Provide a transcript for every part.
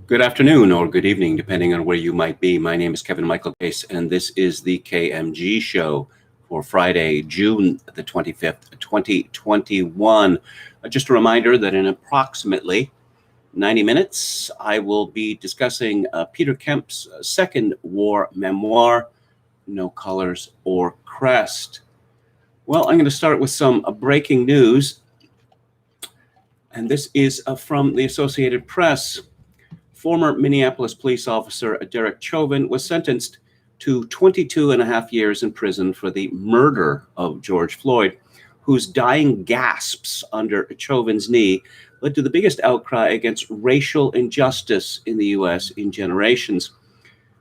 Good afternoon or good evening, depending on where you might be. My name is Kevin Michael Case, and this is the KMG show for Friday, June the 25th, 2021. Just a reminder that in approximately 90 minutes, I will be discussing Peter Kemp's second war memoir, No Colors or Crest. Well, I'm going to start with some breaking news, and this is from the Associated Press. Former Minneapolis police officer Derek Chauvin was sentenced to 22 and a half years in prison for the murder of George Floyd, whose dying gasps under Chauvin's knee led to the biggest outcry against racial injustice in the U.S. in generations.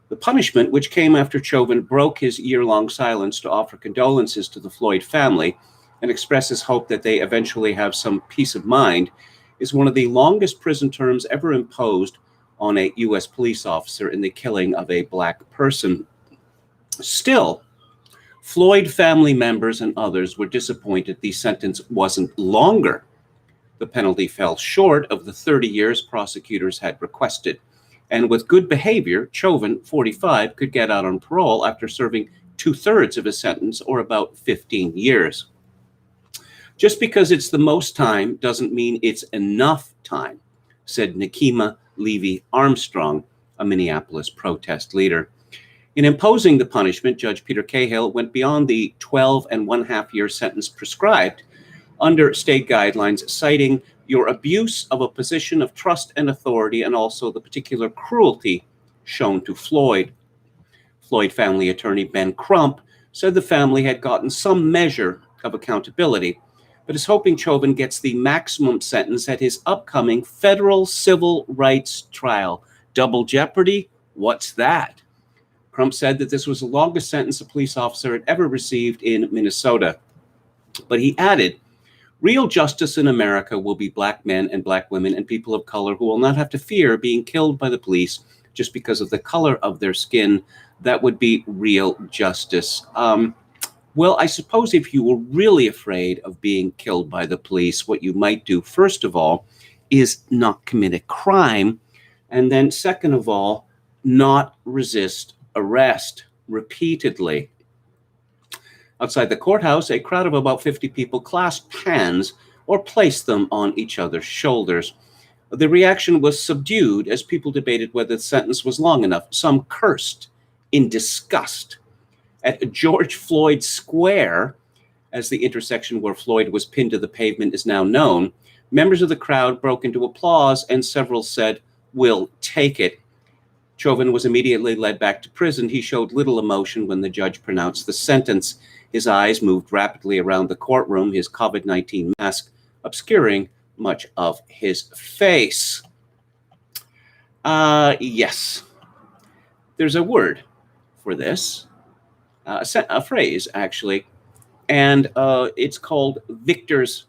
The punishment, which came after Chauvin broke his year-long silence to offer condolences to the Floyd family and express his hope that they eventually have some peace of mind, is one of the longest prison terms ever imposed on a U.S. police officer in the killing of a Black person. Still, Floyd family members and others were disappointed the sentence wasn't longer. The penalty fell short of the 30 years prosecutors had requested. And with good behavior, Chauvin, 45, could get out on parole after serving 2/3 of his sentence, or about 15 years. Just because it's the most time doesn't mean it's enough time, said Nikema Levy Armstrong, a Minneapolis protest leader. In imposing the punishment, Judge Peter Cahill went beyond the 12.5-year sentence prescribed under state guidelines, citing your abuse of a position of trust and authority and also the particular cruelty shown to Floyd. Floyd family attorney Ben Crump said the family had gotten some measure of accountability, but is hoping Chauvin gets the maximum sentence at his upcoming federal civil rights trial. Double jeopardy? What's that? Crump said that this was the longest sentence a police officer had ever received in Minnesota. But he added, real justice in America will be Black men and Black women and people of color who will not have to fear being killed by the police just because of the color of their skin. That would be real justice. Well, I suppose if you were really afraid of being killed by the police, what you might do, first of all, is not commit a crime. And then second of all, not resist arrest repeatedly. Outside the courthouse, a crowd of about 50 people clasped hands or placed them on each other's shoulders. The reaction was subdued as people debated whether the sentence was long enough. Some cursed in disgust. At George Floyd Square, as the intersection where Floyd was pinned to the pavement is now known, members of the crowd broke into applause and several said, "We'll take it." Chauvin was immediately led back to prison. He showed little emotion when the judge pronounced the sentence. His eyes moved rapidly around the courtroom, his COVID-19 mask obscuring much of his face. Yes, there's a word for this. A phrase, actually, and it's called victor's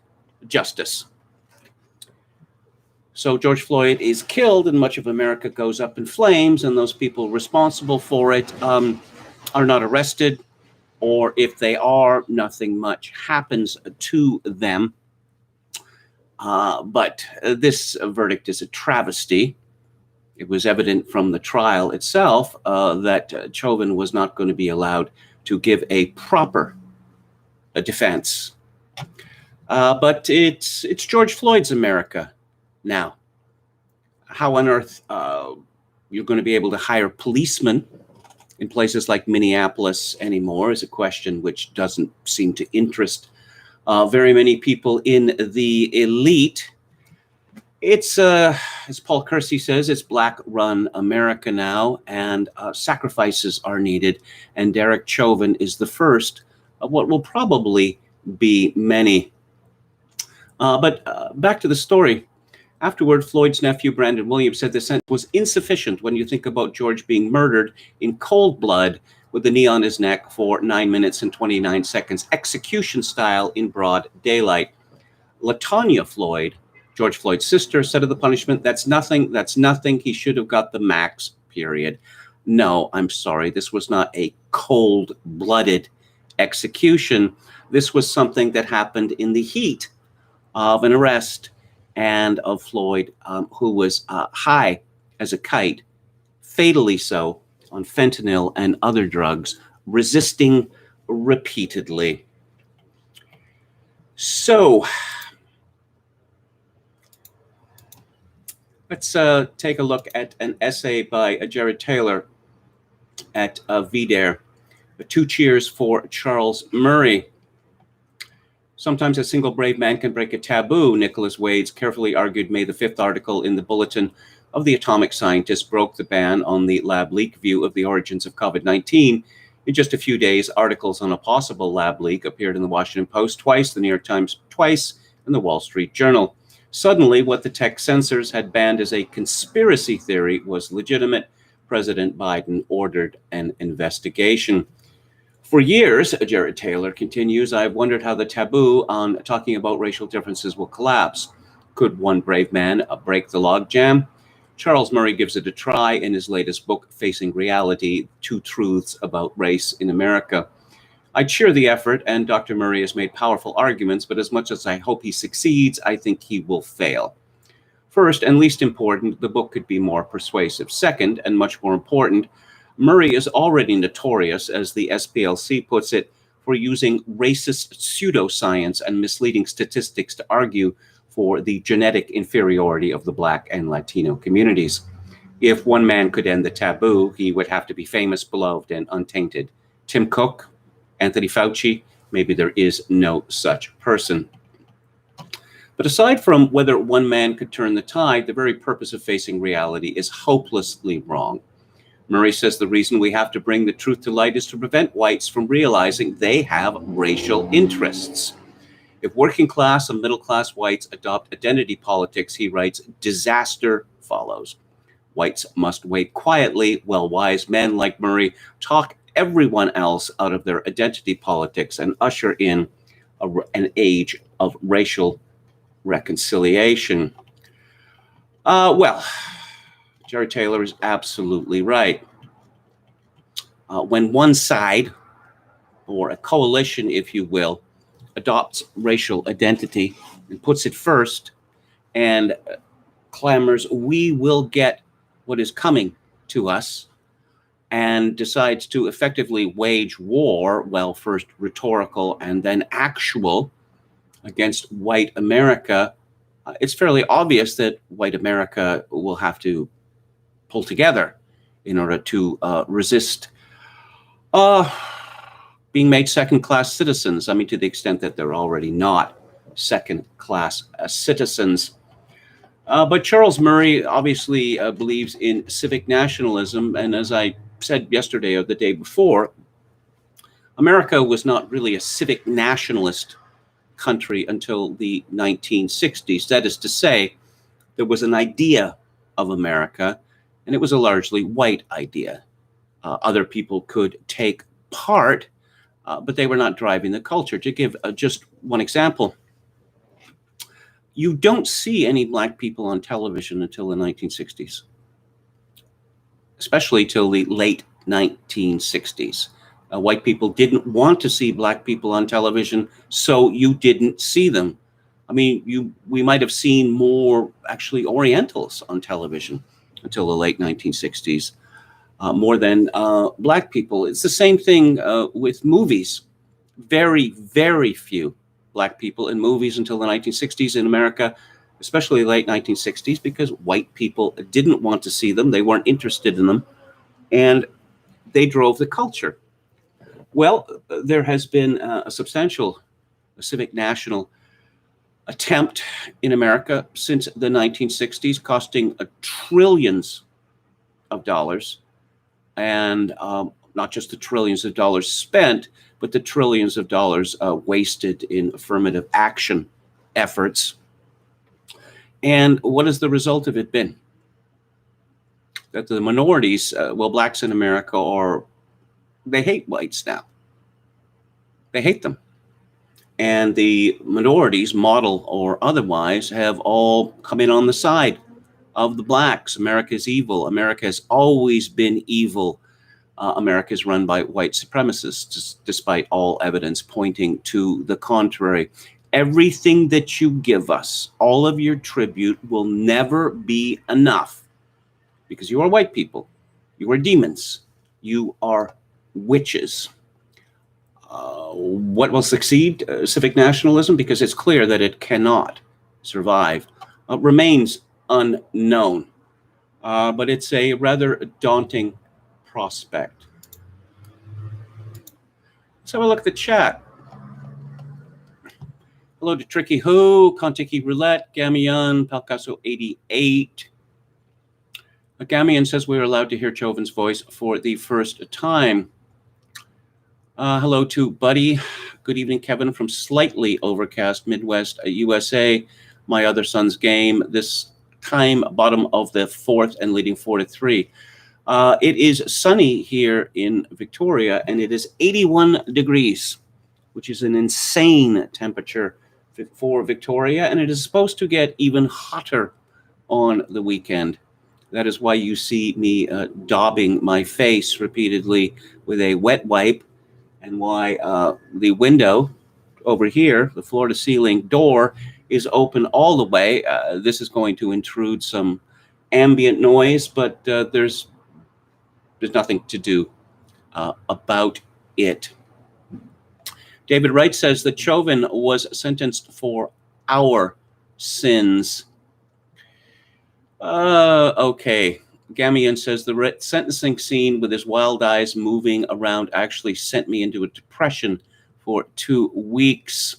justice. So George Floyd is killed and much of America goes up in flames, and those people responsible for it are not arrested, or if they are, nothing much happens to them. But this verdict is a travesty. It was evident from the trial itself that Chauvin was not going to be allowed to give a proper defense. But it's George Floyd's America now. How on earth you're going to be able to hire policemen in places like Minneapolis anymore is a question which doesn't seem to interest very many people in the elite. It's, as Paul Kersey says, it's Black-run America now, and sacrifices are needed. And Derek Chauvin is the first of what will probably be many. But back to the story. Afterward, Floyd's nephew, Brandon Williams, said the sentence was insufficient when you think about George being murdered in cold blood with the knee on his neck for 9 minutes and 29 seconds, execution style in broad daylight. LaTonya Floyd, George Floyd's sister, said of the punishment, that's nothing. He should have got the max, period. No, I'm sorry. This was not a cold-blooded execution. This was something that happened in the heat of an arrest and of Floyd, who was high as a kite, fatally so, on fentanyl and other drugs, resisting repeatedly. So, let's take a look at an essay by Jared Taylor at VDare. 2 cheers for Charles Murray. Sometimes a single brave man can break a taboo, Nicholas Wade's carefully argued May the 5th article in the Bulletin of the Atomic Scientist broke the ban on the lab leak view of the origins of COVID-19. In just a few days, articles on a possible lab leak appeared in the Washington Post twice, the New York Times twice, and the Wall Street Journal. Suddenly, what the tech censors had banned as a conspiracy theory was legitimate. President Biden ordered an investigation. For years, Jared Taylor continues, I've wondered how the taboo on talking about racial differences will collapse. Could one brave man break the logjam? Charles Murray gives it a try in his latest book, Facing Reality, 2 Truths About Race in America. I cheer the effort, and Dr. Murray has made powerful arguments, but as much as I hope he succeeds, I think he will fail. First, and least important, the book could be more persuasive. Second, and much more important, Murray is already notorious, as the SPLC puts it, for using racist pseudoscience and misleading statistics to argue for the genetic inferiority of the Black and Latino communities. If one man could end the taboo, he would have to be famous, beloved, and untainted. Tim Cook, Anthony Fauci, maybe there is no such person. But aside from whether one man could turn the tide, the very purpose of Facing Reality is hopelessly wrong. Murray says the reason we have to bring the truth to light is to prevent whites from realizing they have racial interests. If working class and middle class whites adopt identity politics, he writes, disaster follows. Whites must wait quietly while wise men like Murray talk everyone else out of their identity politics and usher in an age of racial reconciliation. Well, Jerry Taylor is absolutely right. When one side, or a coalition, if you will, adopts racial identity and puts it first and clamors, we will get what is coming to us, and decides to effectively wage war, well, first rhetorical and then actual, against white America, it's fairly obvious that white America will have to pull together in order to resist being made second-class citizens. I mean, to the extent that they're already not second-class citizens. But Charles Murray obviously believes in civic nationalism, and as I said yesterday or the day before, America was not really a civic nationalist country until the 1960s. That is to say, there was an idea of America, and it was a largely white idea. Other people could take part, but they were not driving the culture. To give just one example, you don't see any black people on television until the 1960s, especially till the late 1960s. White people didn't want to see black people on television, so you didn't see them. I mean, we might have seen more actually Orientals on television until the late 1960s, more than black people. It's the same thing with movies. Very, very few black people in movies until the 1960s in America, especially late 1960s, because white people didn't want to see them. They weren't interested in them, and they drove the culture. Well, there has been a substantial civic national attempt in America since the 1960s, costing trillions of dollars, and not just the trillions of dollars spent, but the trillions of dollars wasted in affirmative action efforts. And what has the result of it been? That the minorities, blacks in America, they hate whites now. They hate them. And the minorities, model or otherwise, have all come in on the side of the blacks. America is evil. America has always been evil. America is run by white supremacists, despite all evidence pointing to the contrary. Everything that you give us, all of your tribute, will never be enough because you are white people. You are demons. You are witches. What will succeed? Civic nationalism, because it's clear that it cannot survive, remains unknown. But it's a rather daunting prospect. Let's have a look at the chat. Hello to Tricky Who, Kontiki Roulette, Gamion, Palcaso 88. Gamion says we are allowed to hear Chauvin's voice for the first time. Hello to Buddy. Good evening, Kevin, from slightly overcast Midwest USA. My other son's game this time, bottom of the fourth and leading 4-3. It is sunny here in Victoria, and it is 81 degrees, which is an insane temperature for Victoria, and it is supposed to get even hotter on the weekend. That is why you see me daubing my face repeatedly with a wet wipe, and why the window over here, the floor-to-ceiling door, is open all the way. This is going to intrude some ambient noise, but there's nothing to do about it. David Wright says that Chauvin was sentenced for our sins. Okay. Gamion says the sentencing scene with his wild eyes moving around actually sent me into a depression for 2 weeks.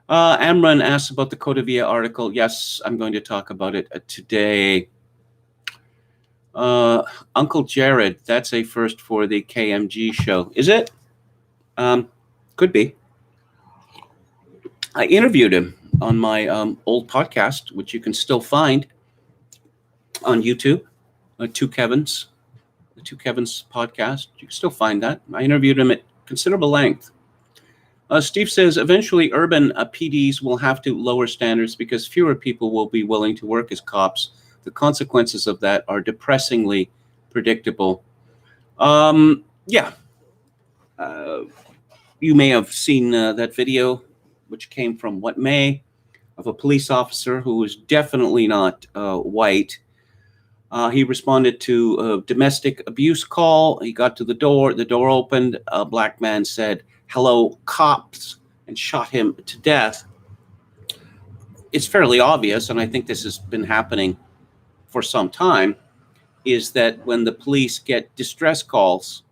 Amran asks about the Codavia article. Yes, I'm going to talk about it today. Uncle Jared, that's a first for the KMG show. Is it? Could be. I interviewed him on my old podcast, which you can still find on YouTube. The Two Kevins podcast. You can still find that. I interviewed him at considerable length. Steve says eventually urban PDs will have to lower standards because fewer people will be willing to work as cops. The consequences of that are depressingly predictable. Yeah. You may have seen that video, which came from May, of a police officer who was definitely not white. He responded to a domestic abuse call. He got to the door opened. A black man said, "Hello, cops," and shot him to death. It's fairly obvious, and I think this has been happening for some time, is that when the police get distress calls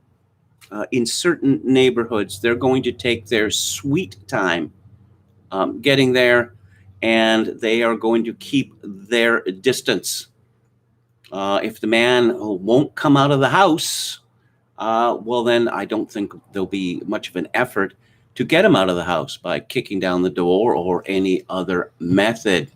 in certain neighborhoods, they're going to take their sweet time getting there, and they are going to keep their distance. If the man won't come out of the house, well, then I don't think there'll be much of an effort to get him out of the house by kicking down the door or any other method.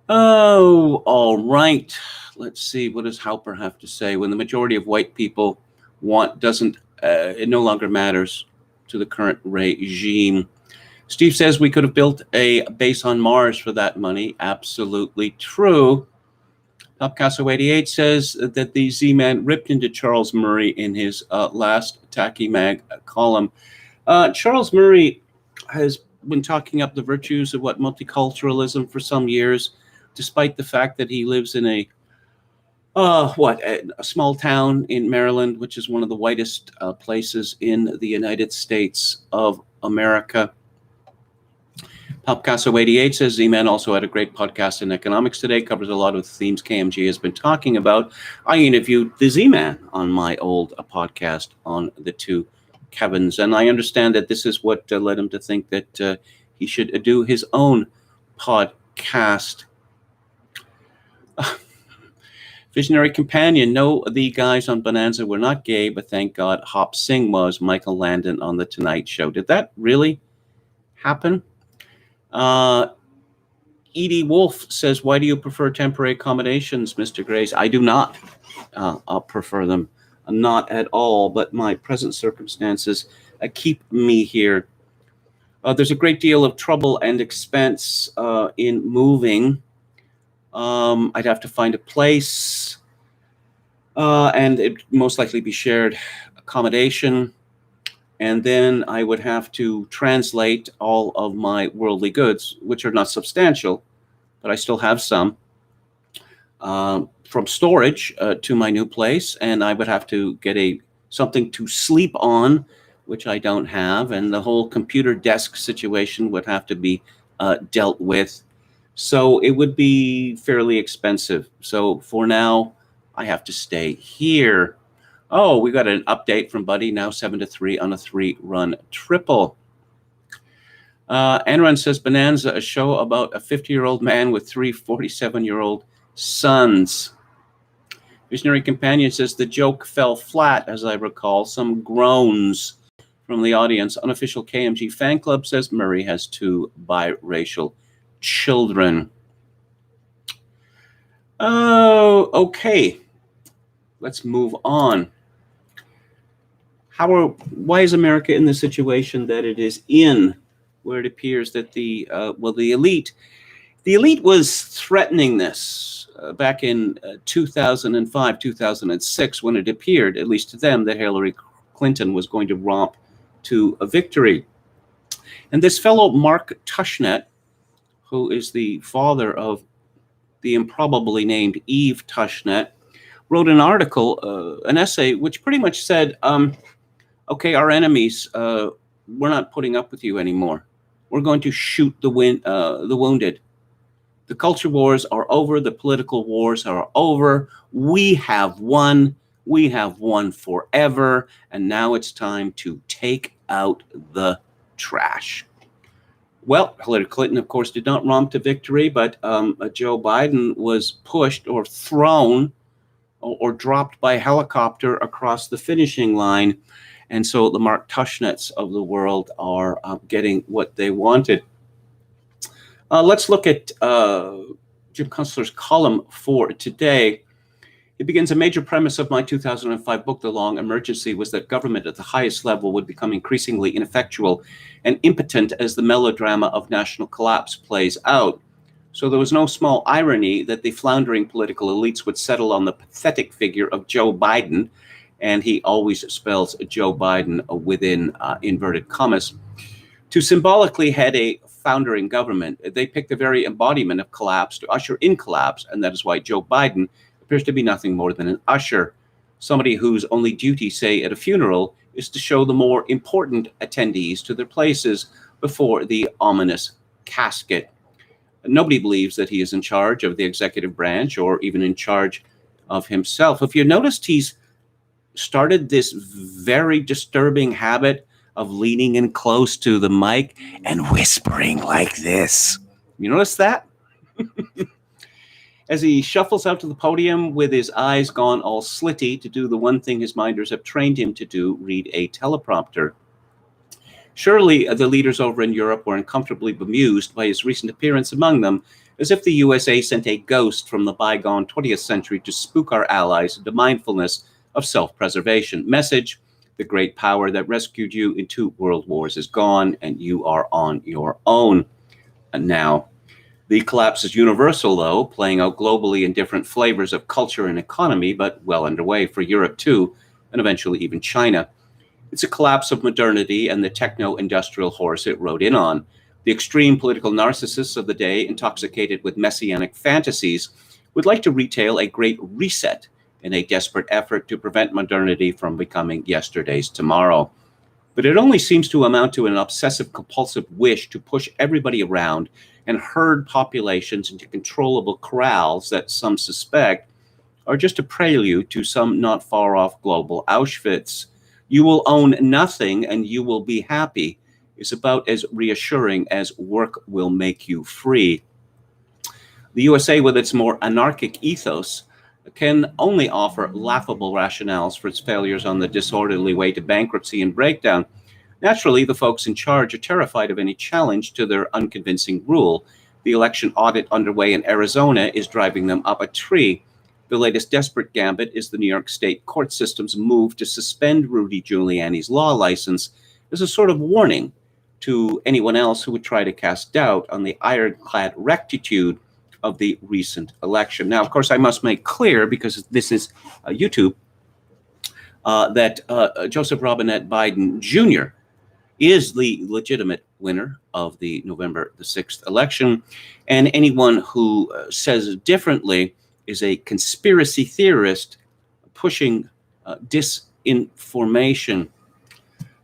Oh, all right. Let's see. What does Halper have to say? When the majority of white people want it no longer matters to the current regime. Steve says we could have built a base on Mars for that money. Absolutely true. Topcasso 88 says that the Z-Man ripped into Charles Murray in his last Tacky Mag column. Charles Murray has been talking up the virtues of multiculturalism for some years, despite the fact that he lives in a small town in Maryland, which is one of the whitest places in the United States of America. Popcasso 88 says Z-Man also had a great podcast in economics today, covers a lot of the themes KMG has been talking about. I interviewed the Z-Man on my old podcast on the Two Kevins, and I understand that this is what led him to think that he should do his own podcast. Visionary Companion, no, the guys on Bonanza were not gay, but thank God Hop Singh was. Michael Landon on The Tonight Show. Did that really happen? Edie Wolf says, why do you prefer temporary accommodations, Mr. Grace? I do not prefer them. Not at all, but my present circumstances keep me here. There's a great deal of trouble and expense in moving. I'd have to find a place, and it'd most likely be shared accommodation. And then I would have to translate all of my worldly goods, which are not substantial, but I still have some, from storage to my new place, and I would have to get something to sleep on, which I don't have, and the whole computer desk situation would have to be dealt with. So it would be fairly expensive. So for now, I have to stay here. Oh, we got an update from Buddy, now 7-3 on a 3-run triple. Anran says Bonanza, a show about a 50-year-old man with 3 47-year-old sons. Visionary Companion says the joke fell flat, as I recall. Some groans from the audience. Unofficial KMG fan club says Murray has 2 biracial children. Oh, okay. Let's move on. Why is America in the situation that it is in, where it appears that the elite was threatening this back in 2005, 2006, when it appeared, at least to them, that Hillary Clinton was going to romp to a victory. And this fellow, Mark Tushnet, who is the father of the improbably named Eve Tushnet, wrote an article, an essay, which pretty much said, okay, our enemies, we're not putting up with you anymore. We're going to shoot the wounded. The culture wars are over. The political wars are over. We have won. We have won forever. And now it's time to take out the trash. Well, Hillary Clinton, of course, did not romp to victory, but Joe Biden was pushed or thrown or dropped by helicopter across the finishing line. And so the Mark Tushnets of the world are getting what they wanted. Let's look at Jim Kunstler's column for today. It begins, a major premise of my 2005 book, The Long Emergency, was that government at the highest level would become increasingly ineffectual and impotent as the melodrama of national collapse plays out. So there was no small irony that the floundering political elites would settle on the pathetic figure of Joe Biden, and he always spells Joe Biden within inverted commas, to symbolically head a foundering government. They picked the very embodiment of collapse to usher in collapse, and that is why Joe Biden appears to be nothing more than an usher, somebody whose only duty, say, at a funeral, is to show the more important attendees to their places before the ominous casket. Nobody believes that he is in charge of the executive branch or even in charge of himself. If you noticed, he's started this very disturbing habit of leaning in close to the mic and whispering like this. You notice that? As he shuffles out to the podium with his eyes gone all slitty to do the one thing his minders have trained him to do, read a teleprompter. Surely the leaders over in Europe were uncomfortably bemused by his recent appearance among them, as if the USA sent a ghost from the bygone 20th century to spook our allies into mindfulness of self-preservation. Message: the great power that rescued you in 2 world wars is gone, and you are on your own. And now, the collapse is universal, though, playing out globally in different flavors of culture and economy, but well underway for Europe too, and eventually even China. It's a collapse of modernity and the techno-industrial horse it rode in on. The extreme political narcissists of the day, intoxicated with messianic fantasies, would like to retail a great reset in a desperate effort to prevent modernity from becoming yesterday's tomorrow. But it only seems to amount to an obsessive-compulsive wish to push everybody around and herd populations into controllable corrals that some suspect are just a prelude to some not far off global Auschwitz. You will own nothing and you will be happy is about as reassuring as work will make you free. The USA, with its more anarchic ethos, can only offer laughable rationales for its failures on the disorderly way to bankruptcy and breakdown. Naturally, the folks in charge are terrified of any challenge to their unconvincing rule. The election audit underway in Arizona is driving them up a tree. The latest desperate gambit is the New York State court system's move to suspend Rudy Giuliani's law license as a sort of warning to anyone else who would try to cast doubt on the ironclad rectitude of the recent election. Now, of course, I must make clear, because this is YouTube, that Joseph Robinette Biden Jr. is the legitimate winner of the November the 6th election, and anyone who says differently is a conspiracy theorist pushing disinformation.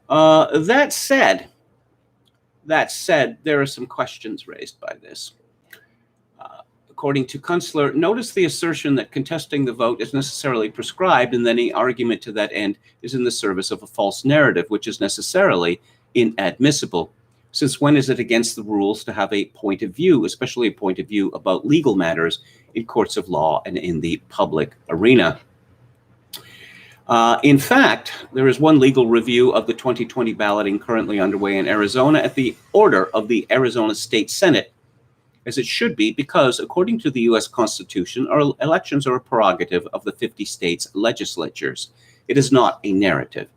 That said, there are some questions raised by this. According to Kunstler, notice the assertion that contesting the vote is necessarily prescribed, and any argument to that end is in the service of a false narrative, which is necessarily inadmissible. Since when is it against the rules to have a point of view, especially a point of view about legal matters in courts of law and in the public arena? In fact, there is one legal review of the 2020 balloting currently underway in Arizona at the order of the Arizona State Senate, as it should be, because according to the U.S. Constitution, our elections are a prerogative of the 50 states' legislatures. It is not a narrative.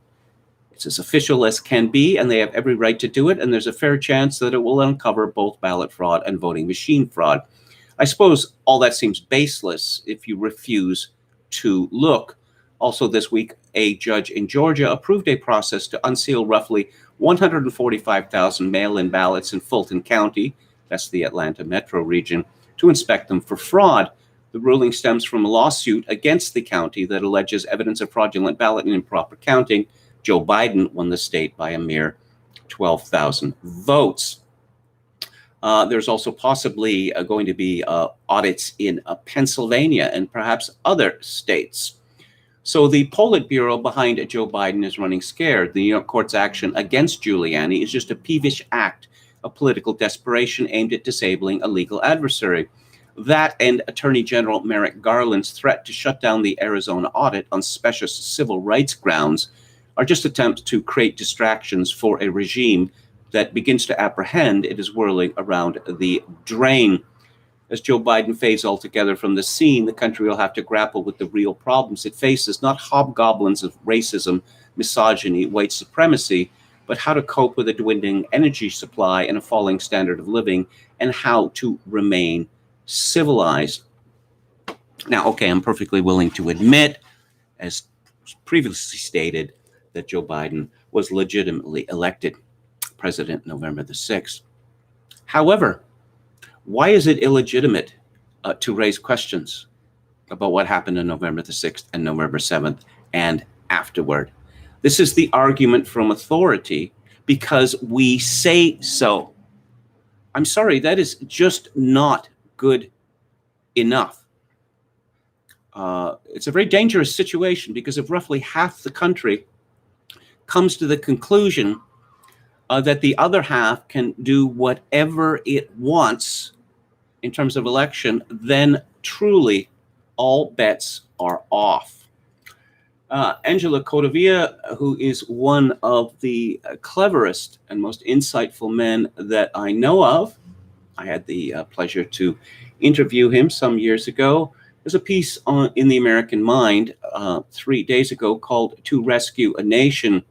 It's as official as can be, and they have every right to do it, and there's a fair chance that it will uncover both ballot fraud and voting machine fraud. I suppose all that seems baseless if you refuse to look. Also this week, a judge in Georgia approved a process to unseal roughly 145,000 mail-in ballots in Fulton County, that's the Atlanta metro region, to inspect them for fraud. The ruling stems from a lawsuit against the county that alleges evidence of fraudulent ballot and improper counting. Joe Biden won the state by a mere 12,000 votes. There's also possibly going to be audits in Pennsylvania and perhaps other states. So the Politburo behind Joe Biden is running scared. The New York court's action against Giuliani is just a peevish act of political desperation aimed at disabling a legal adversary. That and Attorney General Merrick Garland's threat to shut down the Arizona audit on specious civil rights grounds are just attempts to create distractions for a regime that begins to apprehend it is whirling around the drain. As Joe Biden fades altogether from the scene, the country will have to grapple with the real problems it faces, not hobgoblins of racism, misogyny, white supremacy, but how to cope with a dwindling energy supply and a falling standard of living, and how to remain civilized. Now, okay, I'm perfectly willing to admit, as previously stated, that Joe Biden was legitimately elected president November the 6th. However, why is it illegitimate to raise questions about what happened on November the 6th and November 7th and afterward? This is the argument from authority because we say so. I'm sorry, that is just not good enough. It's a very dangerous situation because if roughly half the country comes to the conclusion that the other half can do whatever it wants in terms of election, then truly all bets are off. Angela Codevilla, who is one of the cleverest and most insightful men that I know of, I had the pleasure to interview him some years ago. There's a piece in the American Mind 3 days ago called "To Rescue a Nation."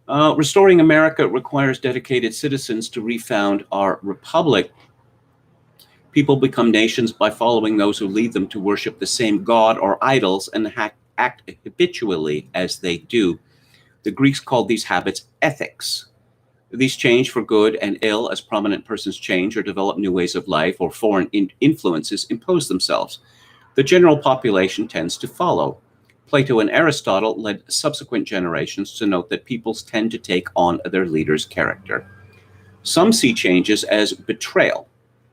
Restoring America requires dedicated citizens to refound our republic. People become nations by following those who lead them to worship the same god or idols and act habitually as they do. The Greeks called these habits ethics. These change for good and ill as prominent persons change or develop new ways of life, or foreign influences impose themselves. The general population tends to follow. Plato and Aristotle led subsequent generations to note that peoples tend to take on their leader's character. Some see changes as betrayal.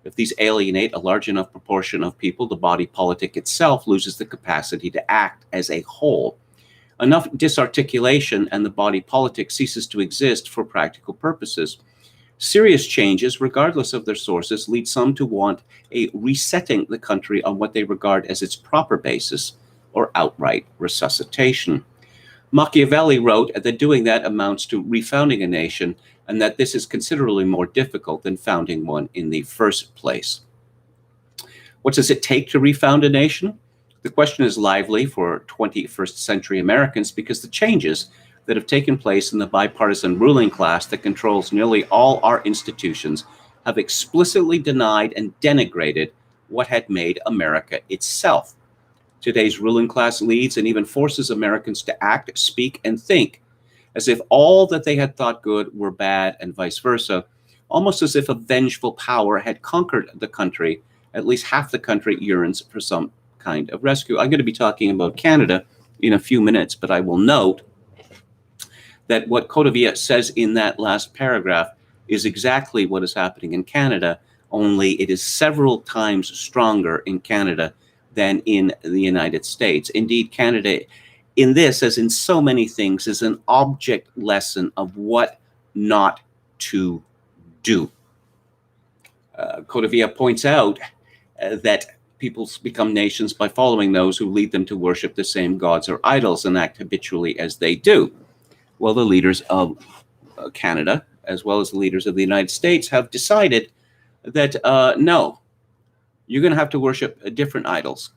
If these alienate a large enough proportion of people, the body politic itself loses the capacity to act as a whole. Enough disarticulation and the body politic ceases to exist for practical purposes. Serious changes, regardless of their sources, lead some to want a resetting the country on what they regard as its proper basis, or outright resuscitation. Machiavelli wrote that doing that amounts to refounding a nation, and that this is considerably more difficult than founding one in the first place. What does it take to refound a nation? The question is lively for 21st century Americans because the changes that have taken place in the bipartisan ruling class that controls nearly all our institutions have explicitly denied and denigrated what had made America itself. Today's ruling class leads and even forces Americans to act, speak, and think as if all that they had thought good were bad and vice versa, almost as if a vengeful power had conquered the country. At least half the country yearns for some kind of rescue. I'm going to be talking about Canada in a few minutes, but I will note that what Codevilla says in that last paragraph is exactly what is happening in Canada, only it is several times stronger in Canada than in the United States. Indeed, Canada, in this, as in so many things, is an object lesson of what not to do. Codevilla points out that peoples become nations by following those who lead them to worship the same gods or idols and act habitually as they do. Well, the leaders of Canada, as well as the leaders of the United States, have decided that no, you're going to have to worship different idols.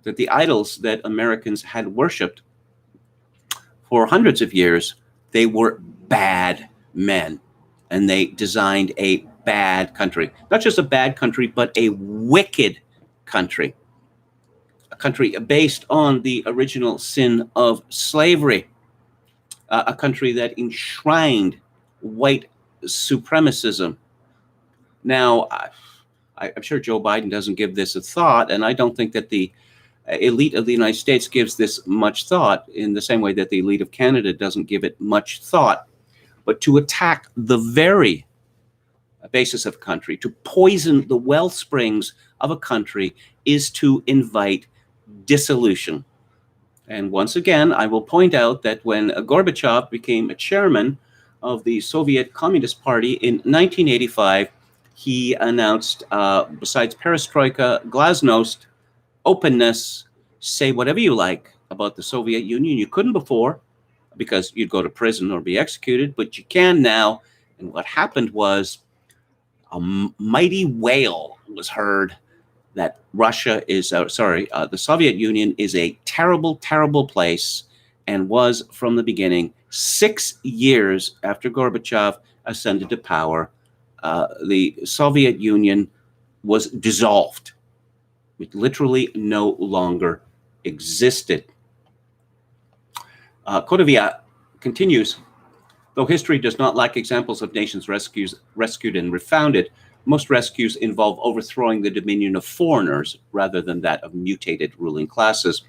That the idols that Americans had worshipped for hundreds of years, they were bad men, and they designed a bad country. Not just a bad country, but a wicked country. A country based on the original sin of slavery. A country that enshrined white supremacism. Now, I'm sure Joe Biden doesn't give this a thought, and I don't think that the elite of the United States gives this much thought in the same way that the elite of Canada doesn't give it much thought. But to attack the very basis of a country, to poison the well springs of a country, is to invite dissolution. And once again, I will point out that when Gorbachev became a chairman of the Soviet Communist Party in 1985, he announced, besides perestroika, glasnost, openness, say whatever you like about the Soviet Union. You couldn't before because you'd go to prison or be executed, but you can now. And what happened was a mighty wail was heard that Russia is, the Soviet Union is a terrible, terrible place, and was from the beginning. 6 years after Gorbachev ascended to power, the Soviet Union was dissolved. It literally no longer existed. Codevilla continues, though history does not lack examples of nations rescued and refounded, most rescues involve overthrowing the dominion of foreigners rather than that of mutated ruling classes.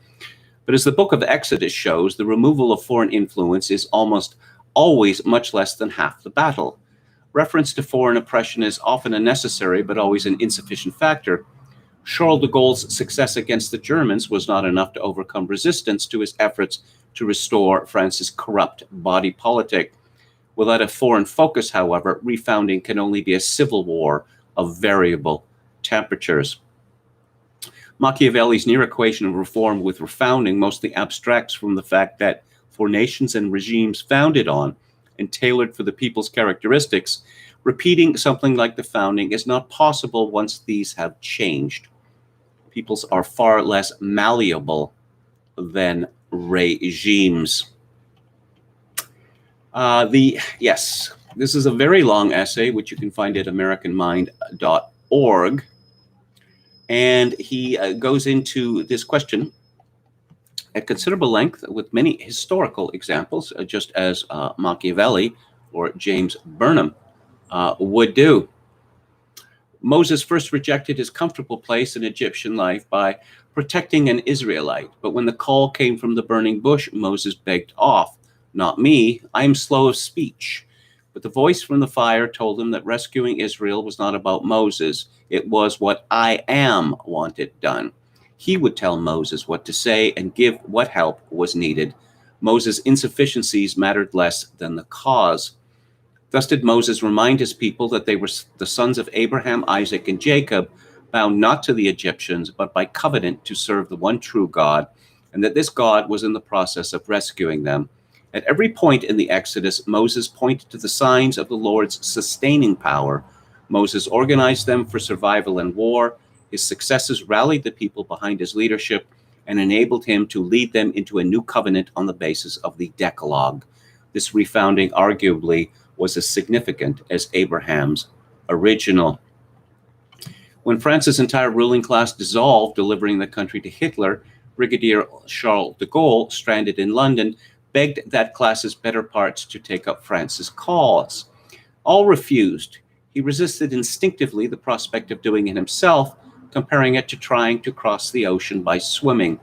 But as the book of Exodus shows, the removal of foreign influence is almost always much less than half the battle. Reference to foreign oppression is often a necessary but always an insufficient factor. Charles de Gaulle's success against the Germans was not enough to overcome resistance to his efforts to restore France's corrupt body politic. Without a foreign focus, however, refounding can only be a civil war of variable temperatures. Machiavelli's near equation of reform with refounding mostly abstracts from the fact that for nations and regimes founded on and tailored for the people's characteristics, repeating something like the founding is not possible once these have changed. Peoples are far less malleable than regimes. Yes, this is a very long essay, which you can find at AmericanMind.org. And he goes into this question at considerable length with many historical examples, just as Machiavelli or James Burnham would do. Moses first rejected his comfortable place in Egyptian life by protecting an Israelite. But when the call came from the burning bush, Moses begged off. Not me, I am slow of speech. But the voice from the fire told him that rescuing Israel was not about Moses. It was what I am wanted done. He would tell Moses what to say and give what help was needed. Moses' insufficiencies mattered less than the cause. Thus did Moses remind his people that they were the sons of Abraham, Isaac, and Jacob, bound not to the Egyptians, but by covenant to serve the one true God, and that this God was in the process of rescuing them. At every point in the Exodus, Moses pointed to the signs of the Lord's sustaining power. Moses organized them for survival and war. His successes rallied the people behind his leadership and enabled him to lead them into a new covenant on the basis of the Decalogue. This refounding arguably was as significant as Abraham's original. When France's entire ruling class dissolved, delivering the country to Hitler, Brigadier Charles de Gaulle, stranded in London, begged that class's better parts to take up France's cause. All refused. He resisted instinctively the prospect of doing it himself, comparing it to trying to cross the ocean by swimming.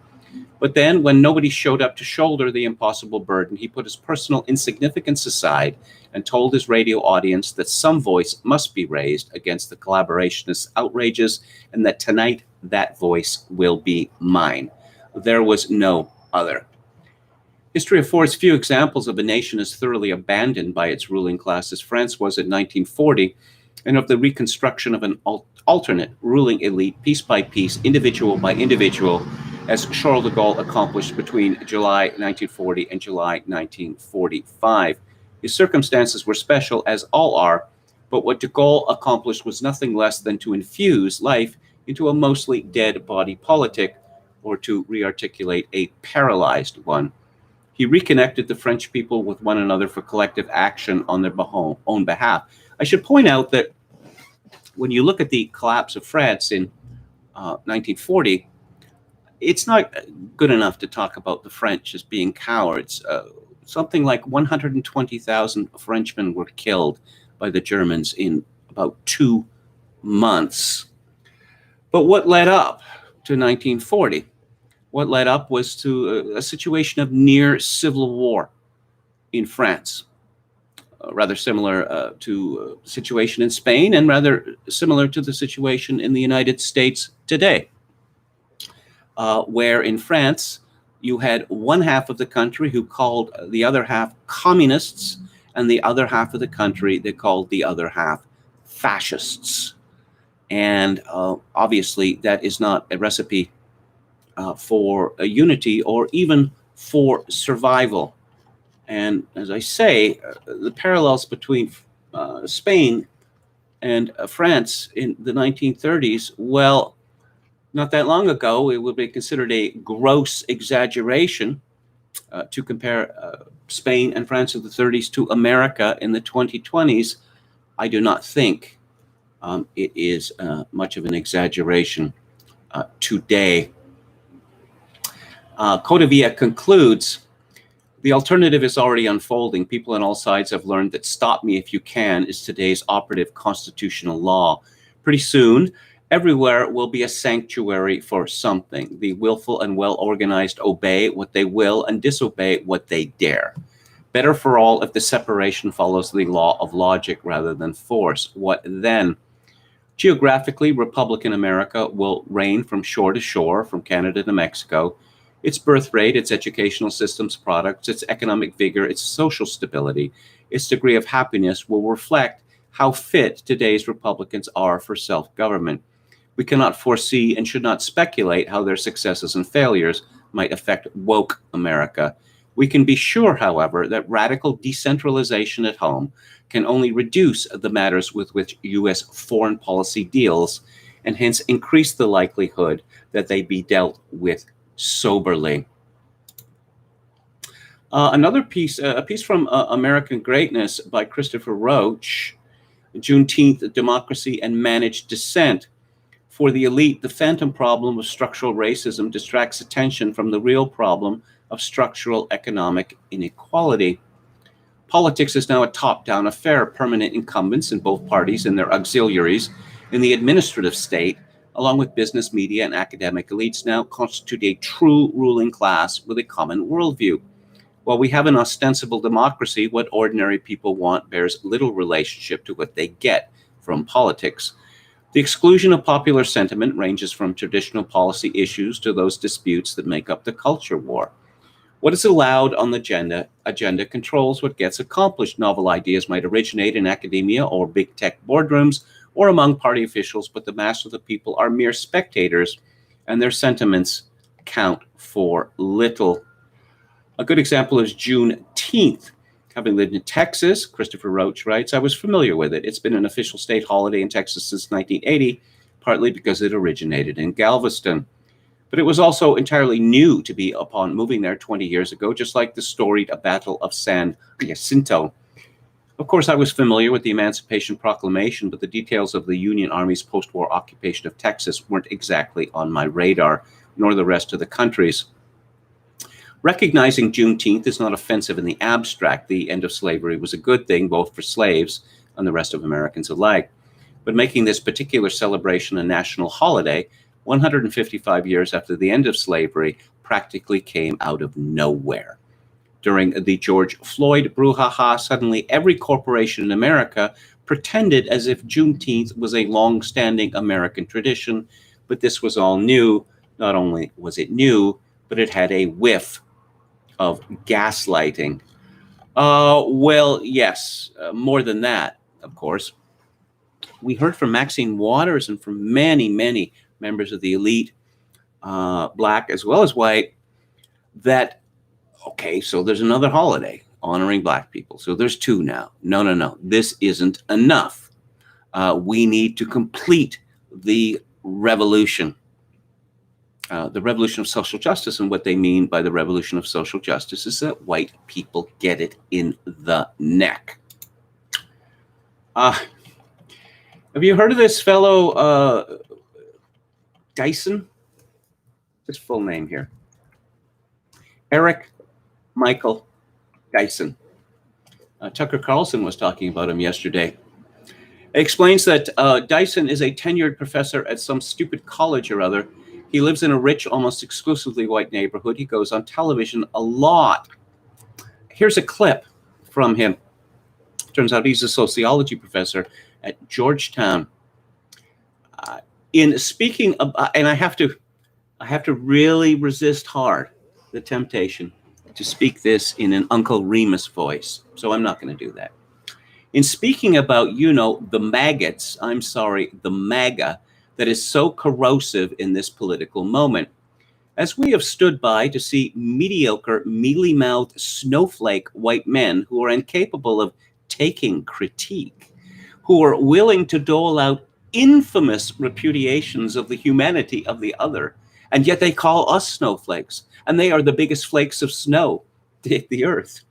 But then, when nobody showed up to shoulder the impossible burden, he put his personal insignificance aside and told his radio audience that some voice must be raised against the collaborationists' outrages, and that tonight that voice will be mine. There was no other. History affords few examples of a nation as thoroughly abandoned by its ruling class as France was in 1940, and of the reconstruction of an alternate ruling elite, piece by piece, individual by individual, as Charles de Gaulle accomplished between July 1940 and July 1945. His circumstances were special, as all are, but what de Gaulle accomplished was nothing less than to infuse life into a mostly dead body politic, or to rearticulate a paralyzed one. He reconnected the French people with one another for collective action on their own behalf. I should point out that when you look at the collapse of France in 1940, it's not good enough to talk about the French as being cowards. Something like 120,000 Frenchmen were killed by the Germans in about 2 months. But what led up to 1940? What led up was to a situation of near civil war in France, rather similar to the situation in Spain, and rather similar to the situation in the United States today, where in France you had one half of the country who called the other half communists, and the other half of the country they called the other half fascists. And obviously that is not a recipe for a unity or even for survival. And as I say, the parallels between Spain and France in the 1930s, well, not that long ago, it would be considered a gross exaggeration to compare Spain and France in the 30s to America in the 2020s. I do not think it is much of an exaggeration today. Codavia concludes, the alternative is already unfolding. People on all sides have learned that "stop me if you can" is today's operative constitutional law. Pretty soon, everywhere will be a sanctuary for something. The willful and well-organized obey what they will and disobey what they dare. Better for all if the separation follows the law of logic rather than force. What then? Geographically, Republican America will reign from shore to shore, from Canada to Mexico. Its birth rate, its educational system's products, its economic vigor, its social stability, its degree of happiness will reflect how fit today's Republicans are for self-government. We cannot foresee and should not speculate how their successes and failures might affect woke America. We can be sure, however, that radical decentralization at home can only reduce the matters with which U.S. foreign policy deals, and hence increase the likelihood that they be dealt with soberly. Another piece, a piece from American Greatness by Christopher Roach, Juneteenth, Democracy and Managed Dissent. For the elite, the phantom problem of structural racism distracts attention from the real problem of structural economic inequality. Politics is now a top-down affair. Permanent incumbents in both parties and their auxiliaries in the administrative state, along with business, media, and academic elites, now constitute a true ruling class with a common worldview. While we have an ostensible democracy, what ordinary people want bears little relationship to what they get from politics. The exclusion of popular sentiment ranges from traditional policy issues to those disputes that make up the culture war. What is allowed on the agenda controls what gets accomplished. Novel ideas might originate in academia or big tech boardrooms or among party officials, but the mass of the people are mere spectators, and their sentiments count for little. A good example is Juneteenth. Having lived in Texas, Christopher Roach writes, I was familiar with it. It's been an official state holiday in Texas since 1980, partly because it originated in Galveston. But it was also entirely new to me upon moving there 20 years ago, just like the storied Battle of San Jacinto. Of course, I was familiar with the Emancipation Proclamation, but the details of the Union Army's post-war occupation of Texas weren't exactly on my radar, nor the rest of the country's. Recognizing Juneteenth is not offensive in the abstract. The end of slavery was a good thing, both for slaves and the rest of Americans alike. but making this particular celebration a national holiday 155 years after the end of slavery practically came out of nowhere. During the George Floyd brouhaha, suddenly every corporation in America pretended as if Juneteenth was a long-standing American tradition, but this was all new. Not only was it new, but it had a whiff of gaslighting. Well, yes, more than that, of course. We heard from Maxine Waters and from many, many members of the elite, black as well as white, that, okay, so there's another holiday honoring black people. So there's two now. No. This isn't enough. We need to complete the revolution. The revolution of social justice, and what they mean by the revolution of social justice is that white people get it in the neck. Have you heard of this fellow, Dyson? His full name here. Eric Michael Dyson. Tucker Carlson was talking about him yesterday. It explains that Dyson is a tenured professor at some stupid college or other. He lives in a rich, almost exclusively white neighborhood. He goes on television a lot. Here's a clip from him. Turns out he's a sociology professor at Georgetown. In speaking about, and I have to really resist hard the temptation to speak this in an Uncle Remus voice, so I'm not going to do that. In speaking about, the maggots, the MAGA, that is so corrosive in this political moment, as we have stood by to see mediocre, mealy-mouthed, snowflake white men who are incapable of taking critique, who are willing to dole out infamous repudiations of the humanity of the other, and yet they call us snowflakes, and they are the biggest flakes of snow to hit the earth.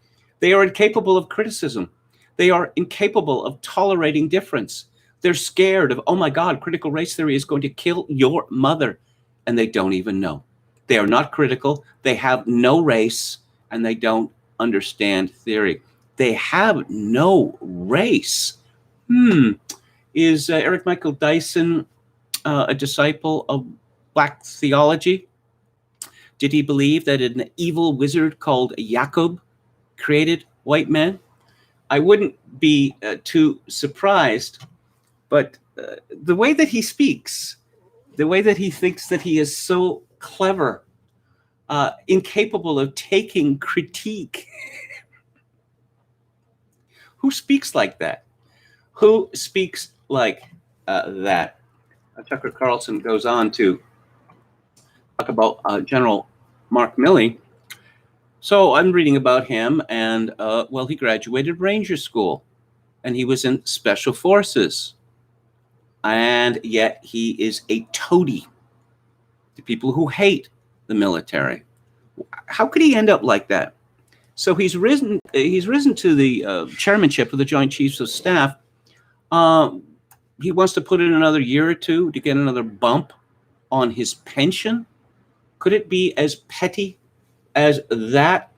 They are incapable of criticism. They are incapable of tolerating difference. They're scared of, oh my God, critical race theory is going to kill your mother, and they don't even know. They are not critical. They have no race, and they don't understand theory. They have no race. Is Eric Michael Dyson a disciple of black theology? Did he believe that an evil wizard called Jacob created white men? I wouldn't be too surprised, but the way that he speaks, the way that he thinks that he is so clever, incapable of taking critique. Who speaks like that? Who speaks like that? Tucker Carlson goes on to talk about General Mark Milley. So I'm reading about him, and he graduated Ranger School, and he was in Special Forces, and yet he is a toady to people who hate the military. How could he end up like that? So he's risen to the chairmanship of the Joint Chiefs of Staff. He wants to put in another year or two to get another bump on his pension. Could it be as petty as that?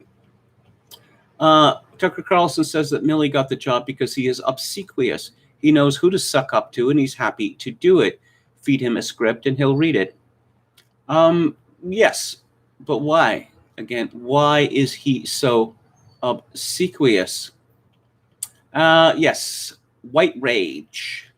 Tucker Carlson says that Milley got the job because he is obsequious. He knows who to suck up to, and he's happy to do it. Feed him a script, and he'll read it. Yes, but why? Again, why is he so obsequious? Yes, white rage.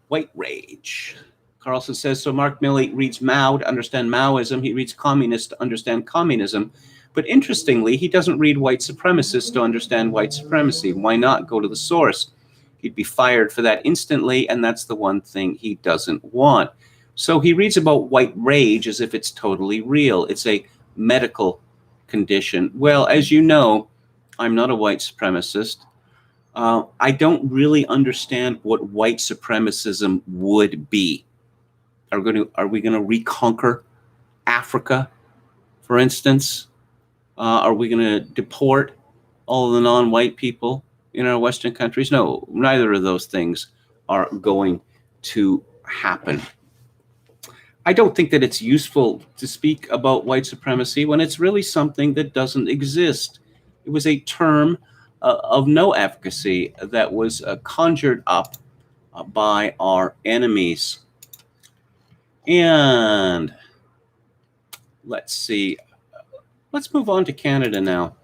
White rage. Carlson says, so Mark Milley reads Mao to understand Maoism. He reads communist to understand communism. But interestingly, he doesn't read white supremacists to understand white supremacy. Why not go to the source? He'd be fired for that instantly, and that's the one thing he doesn't want. So he reads about white rage as if it's totally real. It's a medical condition. Well, as you know, I'm not a white supremacist. I don't really understand what white supremacism would be. Are we going to reconquer Africa, for instance? Are we going to deport all of the non-white people in our Western countries? No, neither of those things are going to happen. I don't think that it's useful to speak about white supremacy when it's really something that doesn't exist. It was a term of no efficacy that was conjured up by our enemies. And let's see. Let's move on to Canada now.